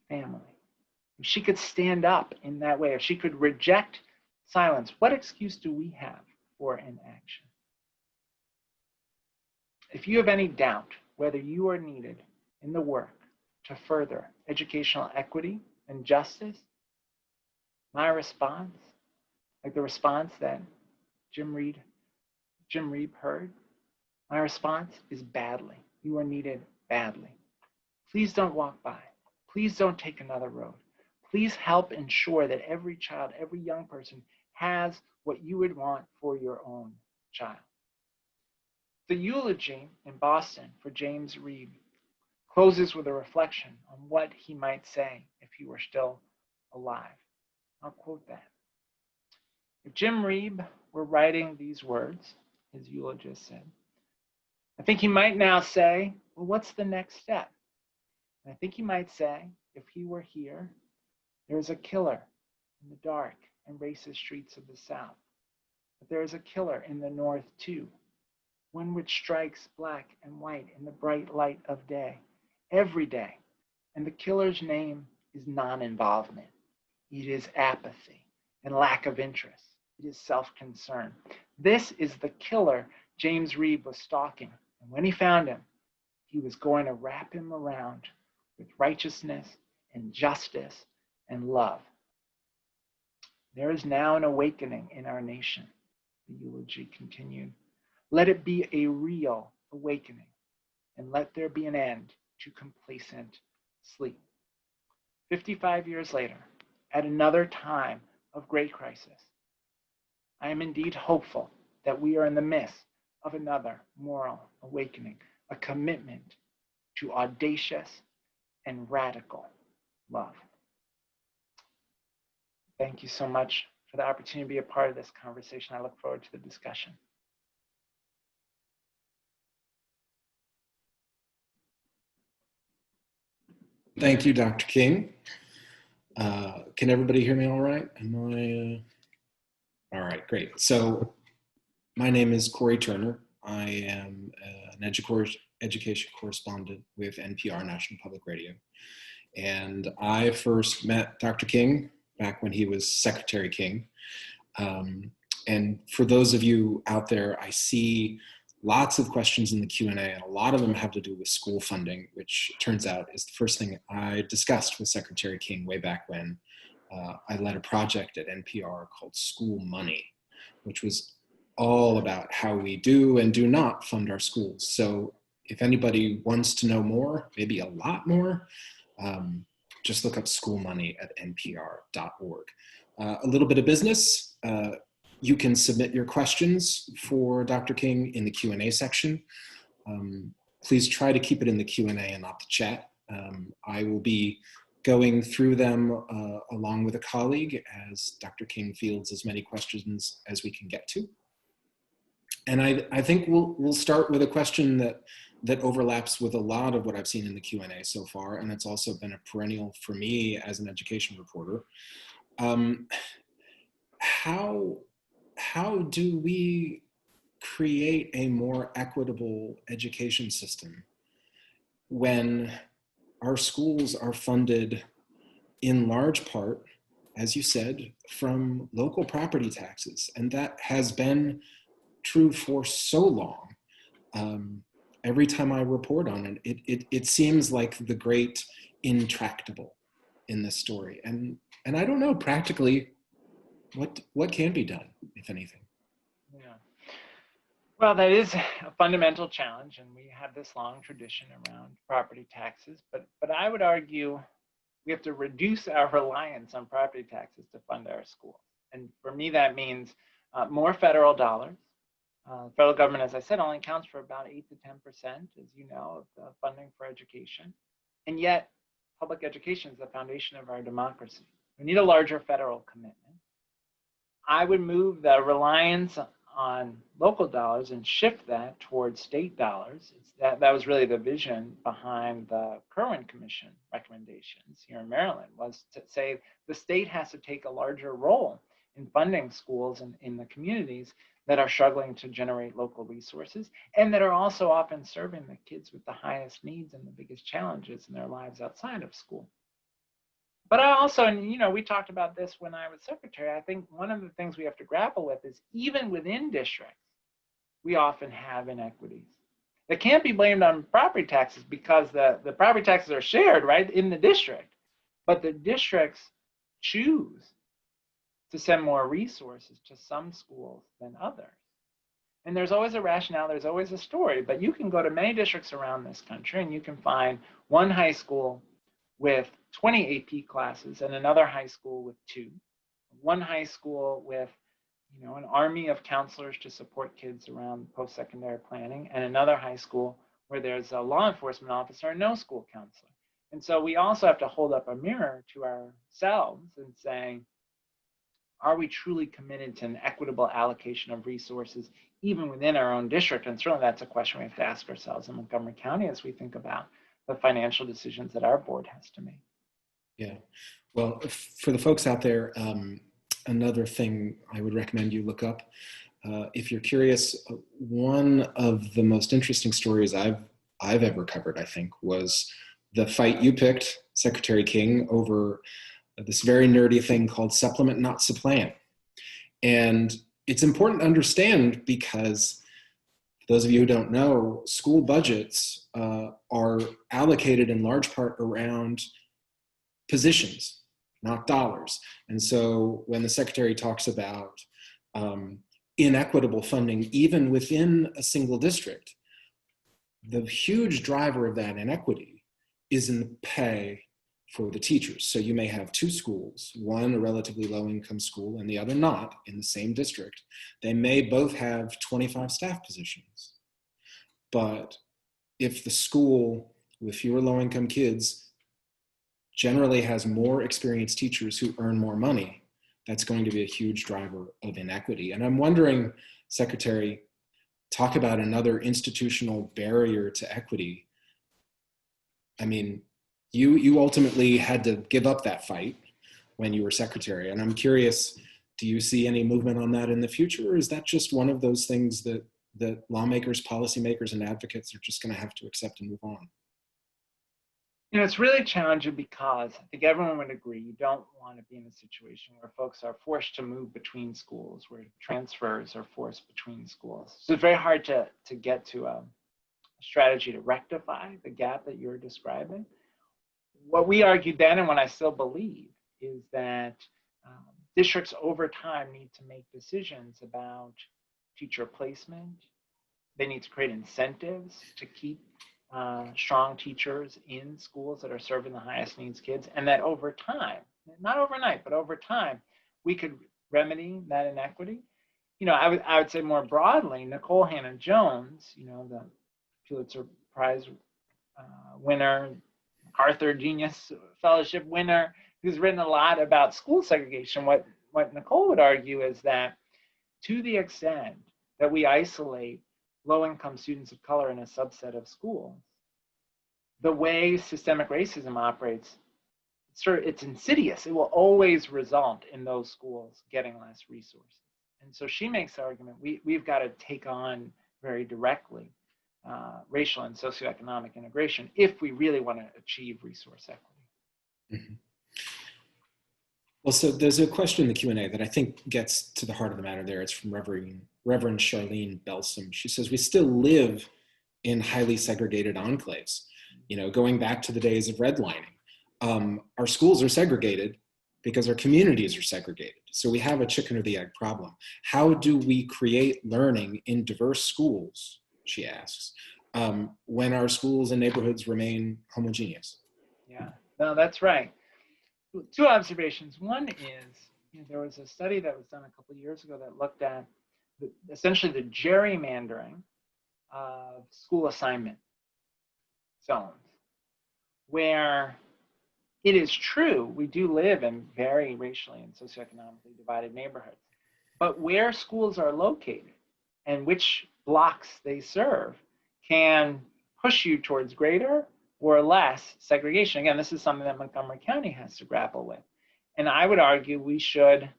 family, if she could stand up in that way, if she could reject silence, what excuse do we have for inaction? If you have any doubt whether you are needed in the work to further educational equity and justice, my response, like the response that Jim Reeb heard, my response is badly. You are needed badly. Please don't walk by. Please don't take another road. Please help ensure that every child, every young person has what you would want for your own child. The eulogy in Boston for James Reeb closes with a reflection on what he might say if he were still alive. I'll quote that. If Jim Reeb were writing these words, his eulogist said, I think he might now say, well, what's the next step? And I think he might say, if he were here, there's a killer in the dark and racist streets of the South. But there is a killer in the North too, one which strikes black and white in the bright light of day, every day. And the killer's name is non-involvement. It is apathy and lack of interest. It is self-concern. This is the killer James Reeb was stalking. And when he found him, he was going to wrap him around with righteousness and justice and love. There is now an awakening in our nation, the eulogy continued. Let it be a real awakening, and let there be an end to complacent sleep. 55 years later, at another time of great crisis, I am indeed hopeful that we are in the midst of another moral awakening, a commitment to audacious and radical love. Thank you so much for the opportunity to be a part of this conversation. I look forward to the discussion. Thank you, Dr. King. Can everybody hear me all right? All right, great. So my name is Corey Turner. I am an education correspondent with NPR, National Public Radio. And I first met Dr. King back when he was Secretary King. And for those of you out there, I see lots of questions in the Q&A, and a lot of them have to do with school funding, which turns out is the first thing I discussed with Secretary King way back when I led a project at NPR called School Money, which was all about how we do and do not fund our schools. So if anybody wants to know more, maybe a lot more, just look up School Money at npr.org. A little bit of business. You can submit your questions for Dr. King in the Q&A section. Please try to keep it in the Q&A and not the chat. I will be going through them along with a colleague as Dr. King fields as many questions as we can get to. And I think we'll start with a question that overlaps with a lot of what I've seen in the Q&A so far, and it's also been a perennial for me as an education reporter. How do we create a more equitable education system when our schools are funded in large part, as you said, from local property taxes? And that has been true for so long. Every time I report on it, it seems like the great intractable in this story. And I don't know practically what can be done, if anything. Yeah. Well, that is a fundamental challenge, and we have this long tradition around property taxes. But I would argue we have to reduce our reliance on property taxes to fund our schools. And for me, that means more federal dollars. The federal government, as I said, only accounts for about 8 to 10%, as you know, of the funding for education. And yet, public education is the foundation of our democracy. We need a larger federal commitment. I would move the reliance on local dollars and shift that towards state dollars. That was really the vision behind the Kerwin Commission recommendations here in Maryland, was to say the state has to take a larger role in funding schools in the communities that are struggling to generate local resources and that are also often serving the kids with the highest needs and the biggest challenges in their lives outside of school. But I also, and we talked about this when I was secretary, I think one of the things we have to grapple with is even within districts, we often have inequities. That can't be blamed on property taxes because the property taxes are shared, right, in the district. But the districts choose to send more resources to some schools than others. And there's always a rationale, there's always a story, but you can go to many districts around this country and you can find one high school with 20 AP classes and another high school with 2, one high school with an army of counselors to support kids around post-secondary planning, and another high school where there's a law enforcement officer and no school counselor. And so we also have to hold up a mirror to ourselves and saying, are we truly committed to an equitable allocation of resources even within our own district? And certainly that's a question we have to ask ourselves in Montgomery County as we think about the financial decisions that our board has to make. Yeah, well, for the folks out there, another thing I would recommend you look up, if you're curious, one of the most interesting stories I've ever covered, I think, was the fight you picked, Secretary King, over this very nerdy thing called supplement, not supplant. And it's important to understand because those of you who don't know, school budgets are allocated in large part around positions, not dollars. And so when the secretary talks about inequitable funding, even within a single district, the huge driver of that inequity is in the pay for the teachers. So you may have two schools, one a relatively low income school and the other not in the same district. They may both have 25 staff positions. But if the school with fewer low income kids generally has more experienced teachers who earn more money, that's going to be a huge driver of inequity. And I'm wondering, Secretary, talk about another institutional barrier to equity. I mean, you ultimately had to give up that fight when you were secretary. And I'm curious, do you see any movement on that in the future? Or is that just one of those things that lawmakers, policymakers, and advocates are just going to have to accept and move on? You know, it's really challenging because I think everyone would agree you don't want to be in a situation where folks are forced to move between schools, where transfers are forced between schools. So it's very hard to get to a strategy to rectify the gap that you're describing. What we argued then, and what I still believe, is that districts over time need to make decisions about teacher placement. They need to create incentives to keep strong teachers in schools that are serving the highest needs kids, and that over time, not overnight, but over time, we could remedy that inequity. You know, I would say more broadly, Nicole Hannah-Jones, you know, the Pulitzer Prize winner, Arthur Genius Fellowship winner, who's written a lot about school segregation. What Nicole would argue is that to the extent that we isolate low-income students of color in a subset of schools, the way systemic racism operates, it's insidious. It will always result in those schools getting less resources. And so she makes the argument, we've got to take on very directly racial and socioeconomic integration if we really want to achieve resource equity. Mm-hmm. Well, so there's a question in the Q&A that I think gets to the heart of the matter there. It's from Reverend Charlene Belsom. She says, we still live in highly segregated enclaves. You know, going back to the days of redlining, our schools are segregated because our communities are segregated. So we have a chicken or the egg problem. How do we create learning in diverse schools, she asks, when our schools and neighborhoods remain homogeneous? Yeah, no, that's right. Two observations. One is, you know, there was a study that was done a couple of years ago that looked at essentially the gerrymandering of school assignment zones, where it is true we do live in very racially and socioeconomically divided neighborhoods, but where schools are located and which blocks they serve can push you towards greater or less segregation. Again, this is something that Montgomery County has to grapple with. And I would argue we should,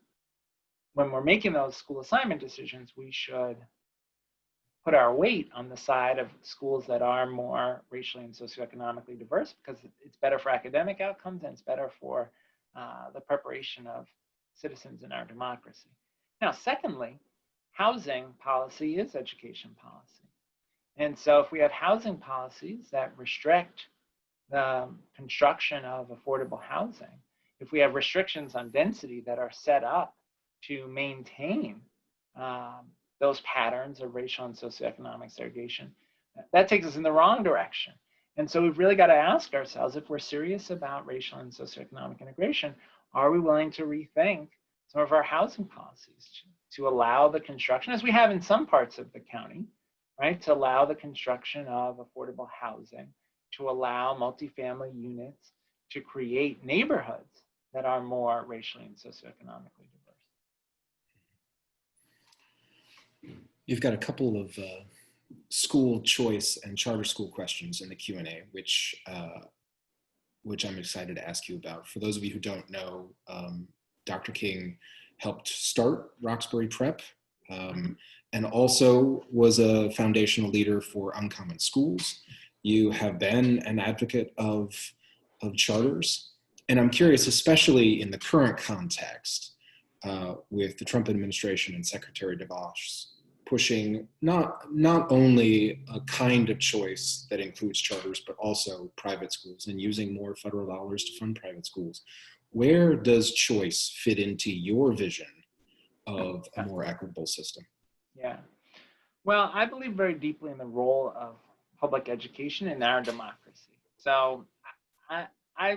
when we're making those school assignment decisions, we should put our weight on the side of schools that are more racially and socioeconomically diverse, because it's better for academic outcomes and it's better for the preparation of citizens in our democracy. Now, secondly, housing policy is education policy. And so if we have housing policies that restrict the construction of affordable housing, if we have restrictions on density that are set up to maintain those patterns of racial and socioeconomic segregation, that takes us in the wrong direction. And so we've really got to ask ourselves, if we're serious about racial and socioeconomic integration, are we willing to rethink some of our housing policies to allow the construction, as we have in some parts of the county, right, to allow the construction of affordable housing, to allow multifamily units, to create neighborhoods that are more racially and socioeconomically diverse. You've got a couple of school choice and charter school questions in the Q&A, which I'm excited to ask you about. For those of you who don't know, Dr. King helped start Roxbury Prep, and also was a foundational leader for Uncommon Schools. You have been an advocate of charters. And I'm curious, especially in the current context with the Trump administration and Secretary DeVos pushing not only a kind of choice that includes charters, but also private schools, and using more federal dollars to fund private schools. Where does choice fit into your vision of a more equitable system? Yeah. Well, I believe very deeply in the role of public education in our democracy. So I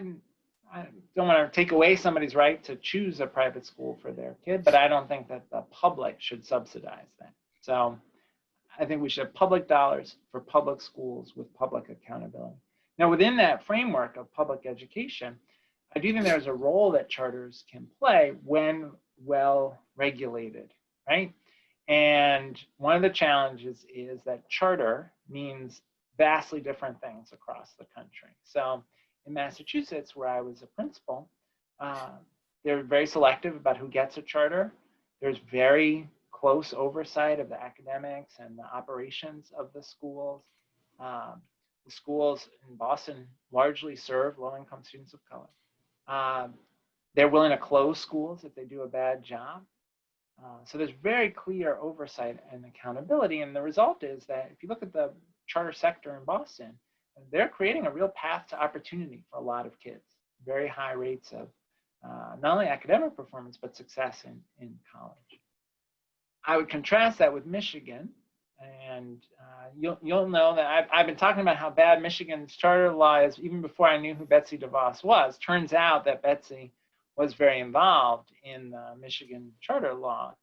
don't want to take away somebody's right to choose a private school for their kid, but I don't think that the public should subsidize that. So I think we should have public dollars for public schools with public accountability. Now, within that framework of public education, I do think there's a role that charters can play when well regulated, right? And one of the challenges is that charter means vastly different things across the country. So in Massachusetts, where I was a principal, they're very selective about who gets a charter. There's very close oversight of the academics and the operations of the schools. The schools in Boston largely serve low-income students of color. They're willing to close schools if they do a bad job. So there's very clear oversight and accountability. And the result is that if you look at the charter sector in Boston, they're creating a real path to opportunity for a lot of kids. Very high rates of not only academic performance, but success in college. I would contrast that with Michigan. And you'll know that I've been talking about how bad Michigan's charter law is even before I knew who Betsy DeVos was. Turns out that Betsy was very involved in the Michigan charter law.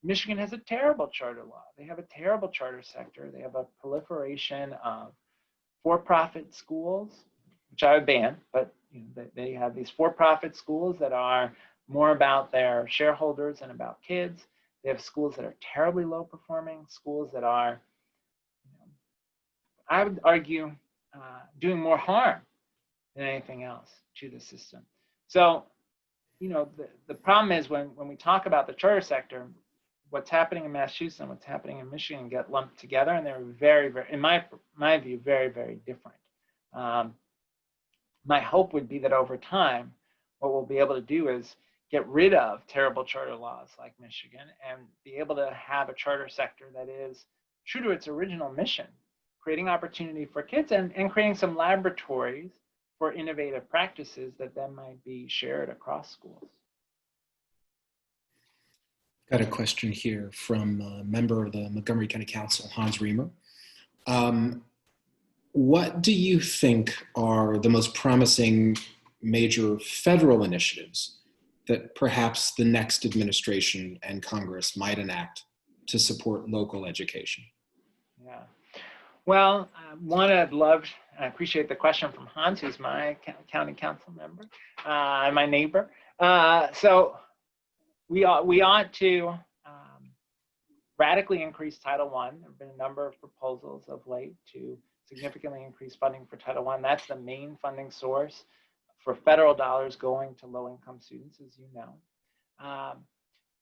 Michigan has a terrible charter law. They have a terrible charter sector. They have a proliferation of for-profit schools, which I would ban, but they have these for-profit schools that are more about their shareholders and about kids. They have schools that are terribly low performing, schools that are, I would argue, doing more harm than anything else to the system. So, the problem is when we talk about the charter sector, what's happening in Massachusetts and what's happening in Michigan get lumped together, and they're very, very, in my view, very, very different. My hope would be that over time, what we'll be able to do is get rid of terrible charter laws like Michigan and be able to have a charter sector that is true to its original mission, creating opportunity for kids and creating some laboratories for innovative practices that then might be shared across schools. Got a question here from a member of the Montgomery County Council, Hans Riemer. What do you think are the most promising major federal initiatives that perhaps the next administration and Congress might enact to support local education? Yeah. Well, one, I appreciate the question from Hans, who's my county council member and my neighbor. So we ought to radically increase Title I. There have been a number of proposals of late to significantly increase funding for Title I. That's the main funding source for federal dollars going to low-income students, as you know.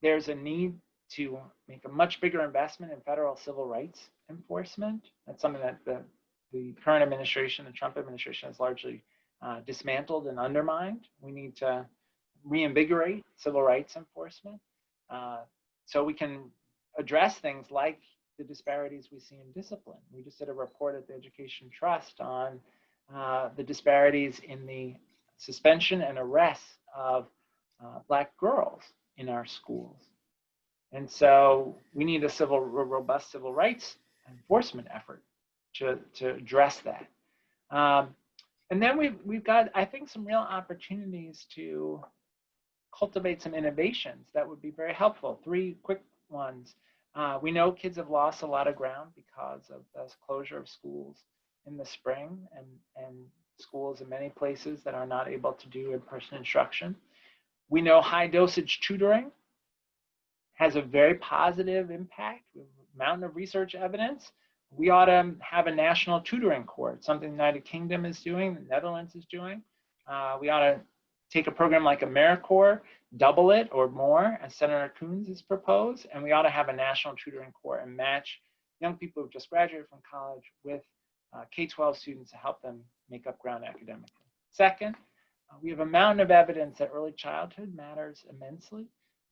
There's a need to make a much bigger investment in federal civil rights enforcement. That's something that the current administration, the Trump administration, has largely dismantled and undermined. We need to reinvigorate civil rights enforcement so we can address things like the disparities we see in discipline. We just did a report at the Education Trust on the disparities in the suspension and arrest of Black girls in our schools. And so we need a robust civil rights enforcement effort to address that. And then we've got, I think, some real opportunities to cultivate some innovations that would be very helpful. 3 quick ones. We know kids have lost a lot of ground because of the closure of schools in the spring and schools in many places that are not able to do in-person instruction. We know high dosage tutoring has a very positive impact with a mountain of research evidence. We ought to have a national tutoring corps, something the United Kingdom is doing, the Netherlands is doing. We ought to take a program like AmeriCorps, double it or more, as Senator Coons has proposed, and we ought to have a national tutoring corps and match young people who've just graduated from college with K-12 students to help them make up ground academically. Second, we have a mountain of evidence that early childhood matters immensely,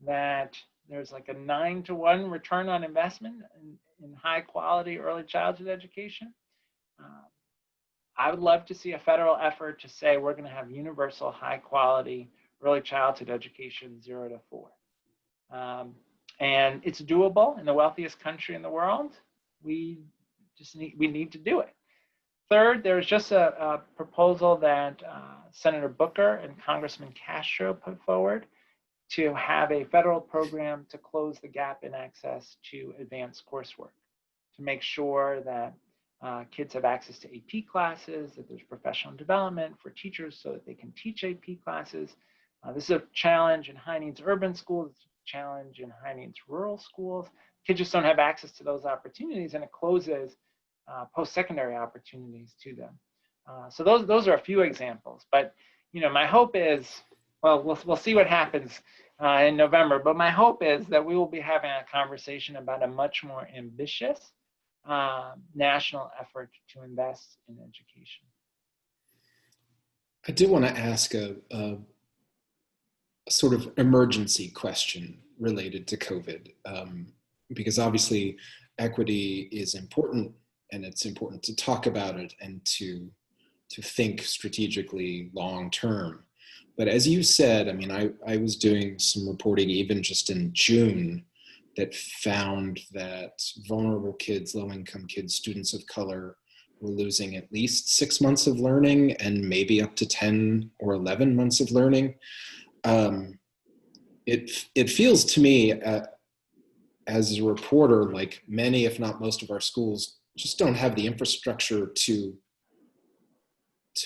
that there's like a 9-to-1 return on investment in high quality early childhood education. I would love to see a federal effort to say we're going to have universal high quality early childhood education 0 to 4. And it's doable in the wealthiest country in the world. We need to do it. Third, there's just a proposal that Senator Booker and Congressman Castro put forward to have a federal program to close the gap in access to advanced coursework, to make sure that kids have access to AP classes, that there's professional development for teachers so that they can teach AP classes. This is a challenge in high needs urban schools, it's a challenge in high needs rural schools. Kids just don't have access to those opportunities, and it closes post-secondary opportunities to them. So those are a few examples, but my hope is, well, we'll see what happens in November, but my hope is that we will be having a conversation about a much more ambitious national effort to invest in education. I do want to ask a sort of emergency question related to COVID, because obviously equity is important, and it's important to talk about it and to think strategically long term. But as you said, I mean, I was doing some reporting even just in June that found that vulnerable kids, low-income kids, students of color were losing at least 6 months of learning and maybe up to 10 or 11 months of learning. It feels to me as a reporter, like many, if not most of our schools just don't have the infrastructure to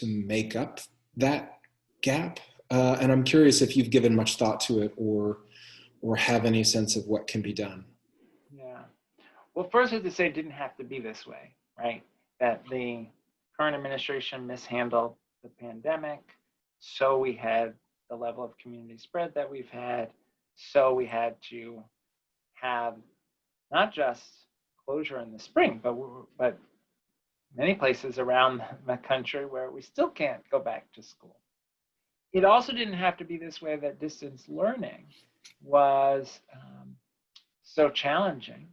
make up that gap. And I'm curious if you've given much thought to it or have any sense of what can be done. Yeah. Well, first I have to say it didn't have to be this way, right? That the current administration mishandled the pandemic, so we had the level of community spread that we've had, so we had to have not just closure in the spring, but many places around the country where we still can't go back to school. It also didn't have to be this way, that distance learning was so challenging.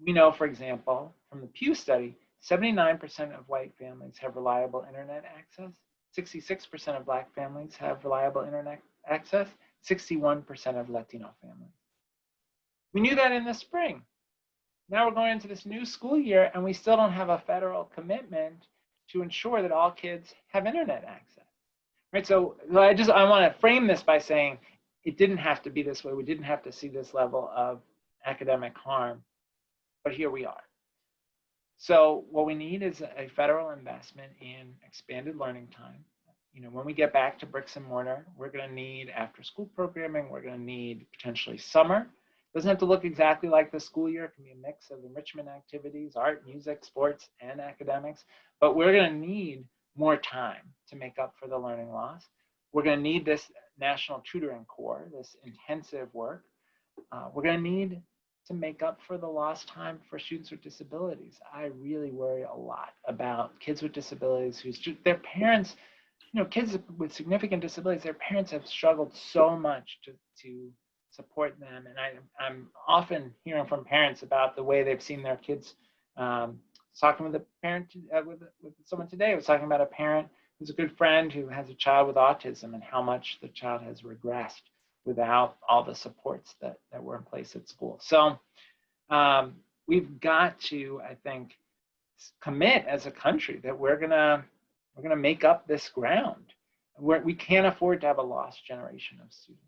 We know, for example, from the Pew study, 79% of white families have reliable internet access, 66% of Black families have reliable internet access, 61% of Latino families. We knew that in the spring. Now we're going into this new school year and we still don't have a federal commitment to ensure that all kids have internet access. Right, so I want to frame this by saying it didn't have to be this way. We didn't have to see this level of academic harm, but here we are. So what we need is a federal investment in expanded learning time. When we get back to bricks and mortar, we're going to need after school programming. We're going to need potentially summer. It doesn't have to look exactly like the school year. It can be a mix of enrichment activities, art, music, sports, and academics. But we're going to need more time to make up for the learning loss. We're going to need this national tutoring corps, this intensive work. We're going to need to make up for the lost time for students with disabilities. I really worry a lot about kids with disabilities their parents, kids with significant disabilities, their parents have struggled so much to support them. And I'm often hearing from parents about the way they've seen their kids. Talking with a parent, with someone today, I was talking about a parent who's a good friend who has a child with autism and how much the child has regressed without all the supports that were in place at school. So we've got to, I think, commit as a country that we're gonna make up this ground. We can't afford to have a lost generation of students.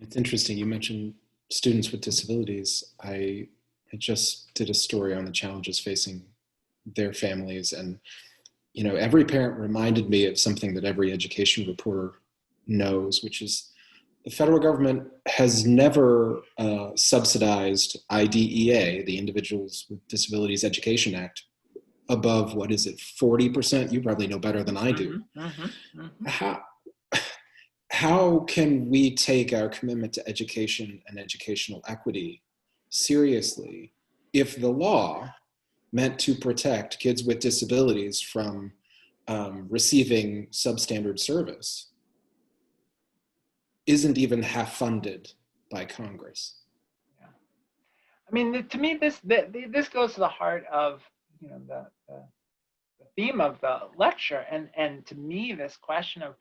It's interesting. You mentioned students with disabilities. I just did a story on the challenges facing their families. And, every parent reminded me of something that every education reporter knows, which is the federal government has never subsidized IDEA, the Individuals with Disabilities Education Act, above, 40%? You probably know better than I do. How can we take our commitment to education and educational equity seriously if the law meant to protect kids with disabilities from receiving substandard service? isn't even half funded by Congress. Yeah. I mean, to me, this goes to the heart of, you know, the theme of the lecture, and to me, this question of,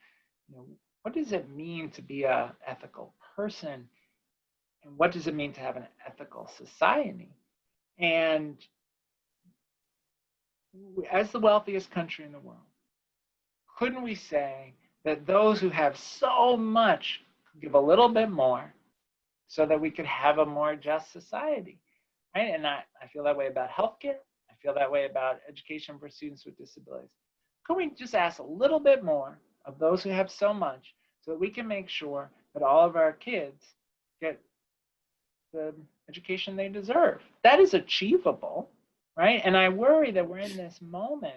you know, what does it mean to be an ethical person, and what does it mean to have an ethical society? And as the wealthiest country in the world, couldn't we say that those who have so much give a little bit more so that we could have a more just society, right? And I feel that way about healthcare. I feel that way about education for students with disabilities. Can we just ask a little bit more of those who have so much so that we can make sure that all of our kids get the education they deserve? That is achievable, right? And I worry that we're in this moment.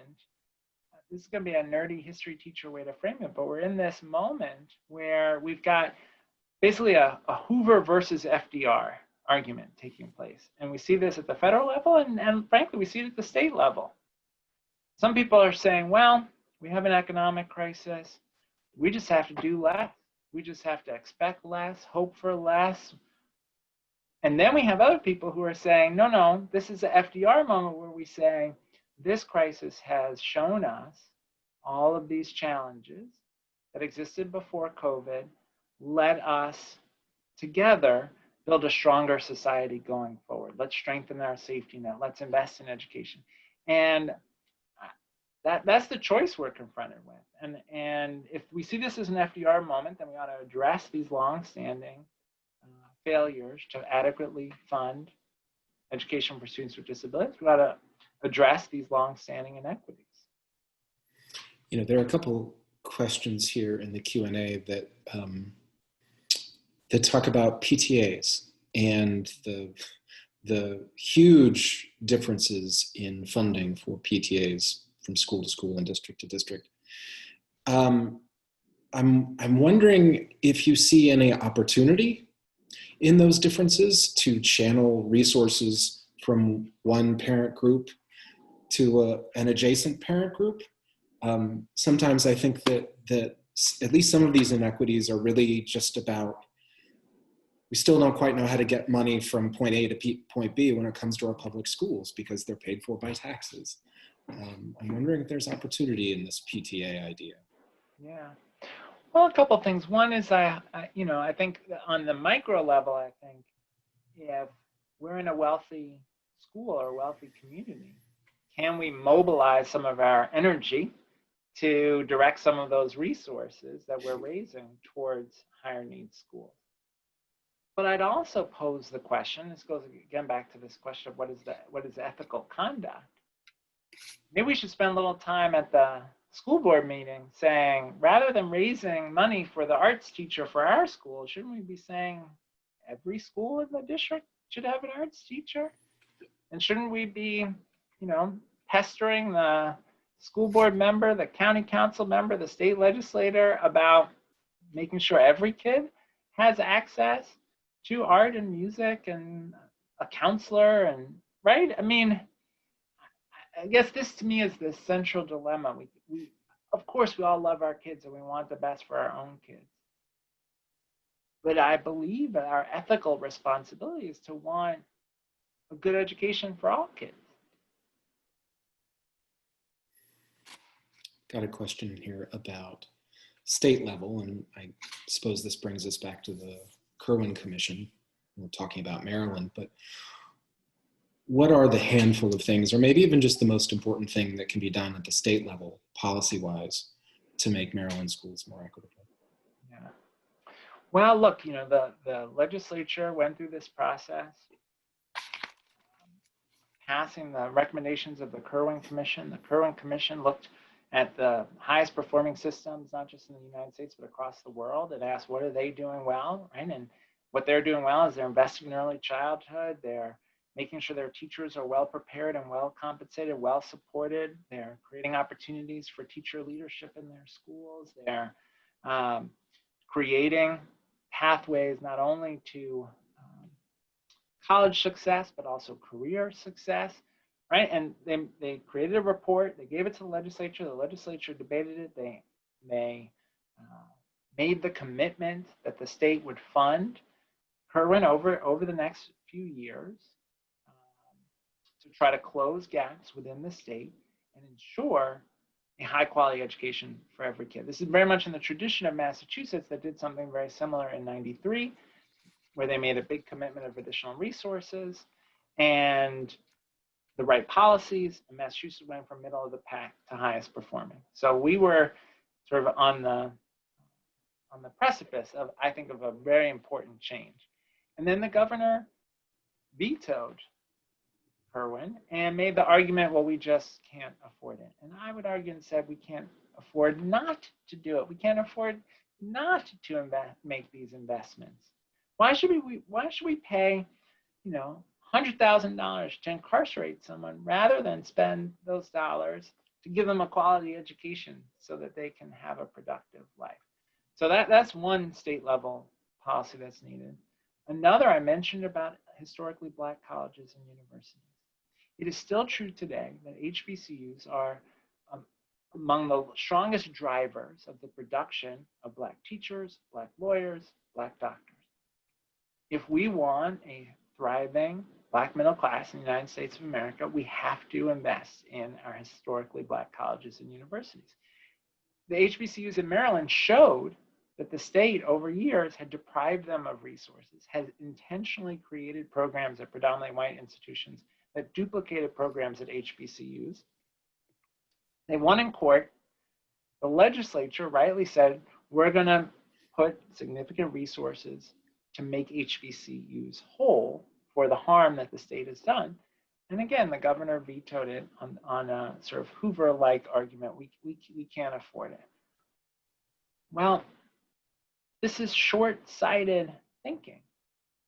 This is going to be a nerdy history teacher way to frame it, but we're in this moment where we've got basically a Hoover versus FDR argument taking place. And we see this at the federal level, and frankly, we see it at the state level. Some people are saying, well, we have an economic crisis. We just have to do less. We just have to expect less, hope for less. And then we have other people who are saying, no, this is an FDR moment where we say, this crisis has shown us all of these challenges that existed before COVID. Let us together build a stronger society going forward. Let's strengthen our safety net. Let's invest in education. And that's the choice we're confronted with. And if we see this as an FDR moment, then we ought to address these longstanding failures to adequately fund education for students with disabilities. We ought to address these longstanding inequities. You know, there are a couple questions here in the Q&A that that talk about PTAs and the huge differences in funding for PTAs from school to school and district to district. I'm wondering if you see any opportunity in those differences to channel resources from one parent group to an adjacent parent group. Sometimes I think that at least some of these inequities are really just about, we still don't quite know how to get money from point A to point B when it comes to our public schools because they're paid for by taxes. I'm wondering if there's opportunity in this PTA idea. Yeah. Well, a couple of things. One is I think on the micro level, I think if we're in a wealthy school or a wealthy community, can we mobilize some of our energy to direct some of those resources that we're raising towards higher needs schools? But I'd also pose the question, this goes again back to this question of what is ethical conduct? Maybe we should spend a little time at the school board meeting saying, rather than raising money for the arts teacher for our school, shouldn't we be saying every school in the district should have an arts teacher? And shouldn't we be, pestering the school board member, the county council member, the state legislator about making sure every kid has access to art and music and a counselor, and right? I mean, I guess this to me is the central dilemma. We of course, we all love our kids and we want the best for our own kids. But I believe that our ethical responsibility is to want a good education for all kids. Got a question here about state level, and I suppose this brings us back to the Kirwan Commission. We're talking about Maryland, but what are the handful of things, or maybe even just the most important thing that can be done at the state level, policy-wise, to make Maryland schools more equitable? Yeah. Well, look, the legislature went through this process, passing the recommendations of the Kirwan Commission. The Kirwan Commission looked at the highest performing systems, not just in the United States, but across the world. It asked, what are they doing well, right? And what they're doing well is they're investing in early childhood. They're making sure their teachers are well prepared and well compensated, well supported. They're creating opportunities for teacher leadership in their schools. They're creating pathways not only to college success, but also career success, right? And they created a report, they gave it to the legislature debated it, they made the commitment that the state would fund Kirwan over the next few years to try to close gaps within the state and ensure a high quality education for every kid. This is very much in the tradition of Massachusetts that did something very similar in '93, where they made a big commitment of additional resources and the right policies, and Massachusetts went from middle of the pack to highest performing. So we were sort of on the precipice of, I think, of a very important change. And then the governor vetoed Kirwan and made the argument, well, we just can't afford it. And I would argue and said, we can't afford not to do it. We can't afford not to make these investments. Why should we pay, $100,000 to incarcerate someone rather than spend those dollars to give them a quality education so that they can have a productive life? So that's one state level policy that's needed. Another I mentioned about historically Black colleges and universities. It is still true today that HBCUs are among the strongest drivers of the production of Black teachers, Black lawyers, Black doctors. If we want a thriving Black middle class in the United States of America, we have to invest in our historically Black colleges and universities. The HBCUs in Maryland showed that the state over years had deprived them of resources, had intentionally created programs at predominantly white institutions that duplicated programs at HBCUs. They won in court. The legislature rightly said, we're going to put significant resources to make HBCUs whole for the harm that the state has done. And again, the governor vetoed it on a sort of Hoover-like argument. We can't afford it. Well, this is short-sighted thinking.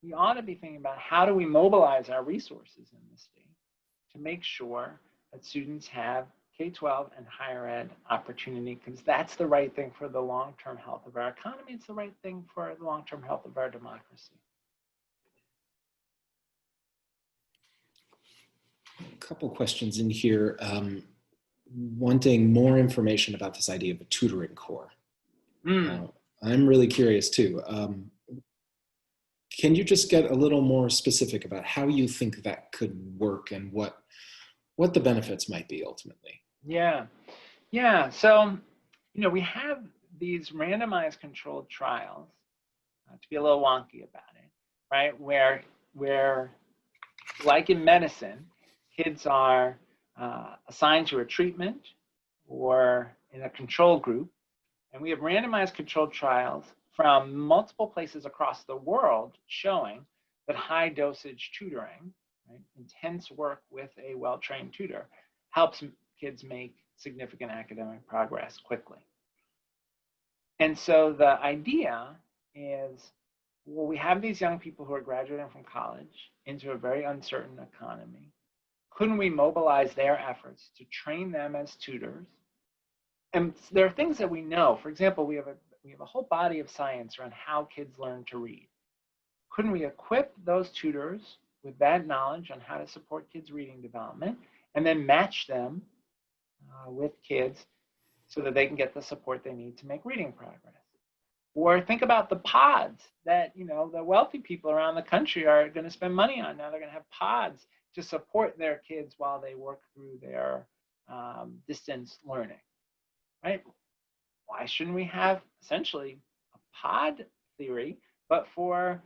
We ought to be thinking about how do we mobilize our resources in the state to make sure that students have K-12 and higher ed opportunity, because that's the right thing for the long-term health of our economy. It's the right thing for the long-term health of our democracy. A couple questions in here. Wanting more information about this idea of a tutoring corps. I'm really curious too. Can you just get a little more specific about how you think that could work and what the benefits might be ultimately? Yeah. So, we have these randomized controlled trials, to be a little wonky about it, right? Where like in medicine, kids are assigned to a treatment or in a control group. And we have randomized controlled trials from multiple places across the world showing that high dosage tutoring, right, intense work with a well-trained tutor, helps kids make significant academic progress quickly. And so the idea is, well, we have these young people who are graduating from college into a very uncertain economy. Couldn't we mobilize their efforts to train them as tutors? And there are things that we know. For example, we have a whole body of science around how kids learn to read. Couldn't we equip those tutors with that knowledge on how to support kids' reading development and then match them with kids so that they can get the support they need to make reading progress? Or think about the pods that the wealthy people around the country are going to spend money on. Now they're going to have pods to support their kids while they work through their distance learning, right? Why shouldn't we have essentially a pod theory, but for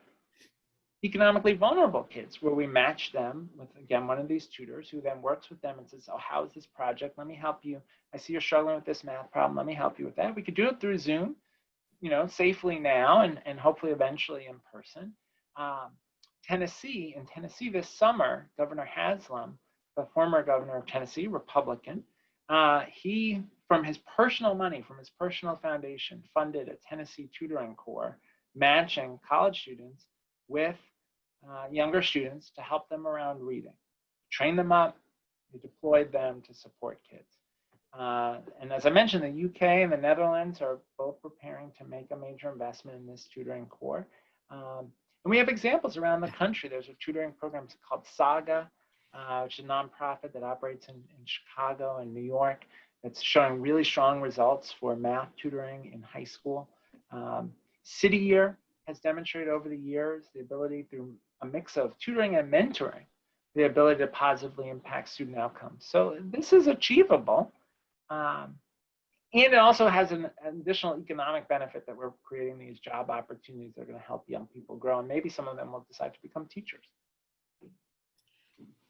economically vulnerable kids, where we match them with, again, one of these tutors who then works with them and says, oh, how is this project? Let me help you. I see you're struggling with this math problem. Let me help you with that. We could do it through Zoom, safely now and hopefully eventually in person. In Tennessee this summer, Governor Haslam, the former governor of Tennessee, Republican, he, from his personal money, from his personal foundation, funded a Tennessee tutoring corps, matching college students with younger students to help them around reading. Train them up, we deployed them to support kids. And as I mentioned, the UK and the Netherlands are both preparing to make a major investment in this tutoring corps. And we have examples around the country. There's a tutoring program called Saga, which is a nonprofit that operates in Chicago and New York. It's showing really strong results for math tutoring in high school. City Year has demonstrated over the years the ability through a mix of tutoring and mentoring, the ability to positively impact student outcomes. So this is achievable. And it also has an additional economic benefit that we're creating these job opportunities that are going to help young people grow. And maybe some of them will decide to become teachers.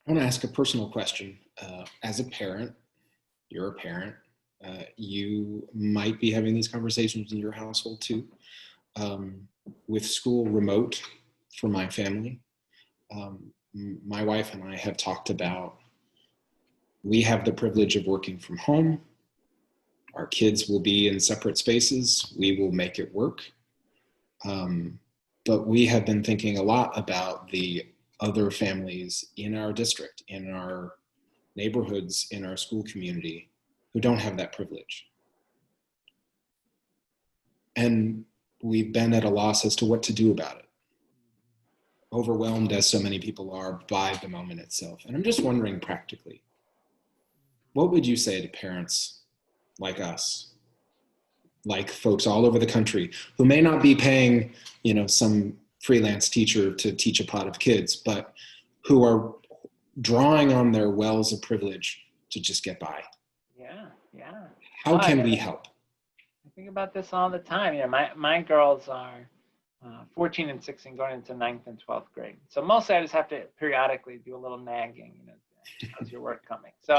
I want to ask a personal question. As a parent, you're a parent. You might be having these conversations in your household too. With school remote for my family, my wife and I have talked about, we have the privilege of working from home. Our kids will be in separate spaces. We will make it work. But we have been thinking a lot about the other families in our district, in our neighborhoods, in our school community who don't have that privilege. And we've been at a loss as to what to do about it. Overwhelmed as so many people are by the moment itself. And I'm just wondering practically, what would you say to parents like us, like folks all over the country who may not be paying, some freelance teacher to teach a pot of kids, but who are drawing on their wells of privilege to just get by? Yeah. How can we help? I think about this all the time. My girls are 14 and 16 going into 9th and 12th grade. So mostly I just have to periodically do a little nagging, how's your work coming? So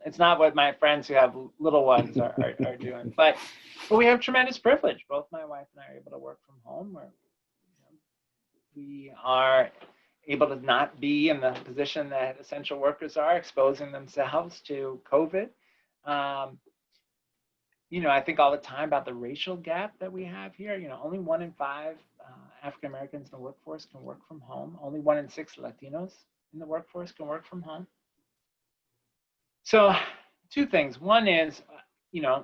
it's not what my friends who have little ones are doing, but we have tremendous privilege. Both my wife and I are able to work from home. We are able to not be in the position that essential workers are, exposing themselves to COVID. I think all the time about the racial gap that we have here. Only 1 in 5 African Americans in the workforce can work from home. Only 1 in 6 Latinos in the workforce can work from home. So 2 things. One is, I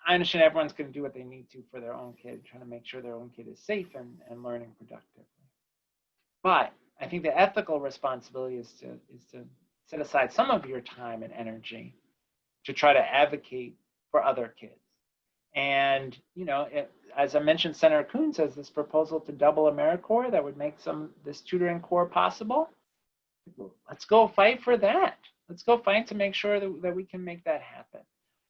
understand everyone's going to do what they need to for their own kid, trying to make sure their own kid is safe and learning productively. But I think the ethical responsibility is to set aside some of your time and energy to try to advocate for other kids. And, as I mentioned, Senator Coons has this proposal to double AmeriCorps that would make this tutoring corps possible. Let's go fight for that. Let's go fight to make sure that we can make that happen.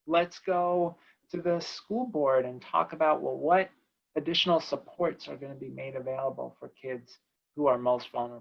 Let's go to the school board and talk about, what additional supports are going to be made available for kids who are most vulnerable.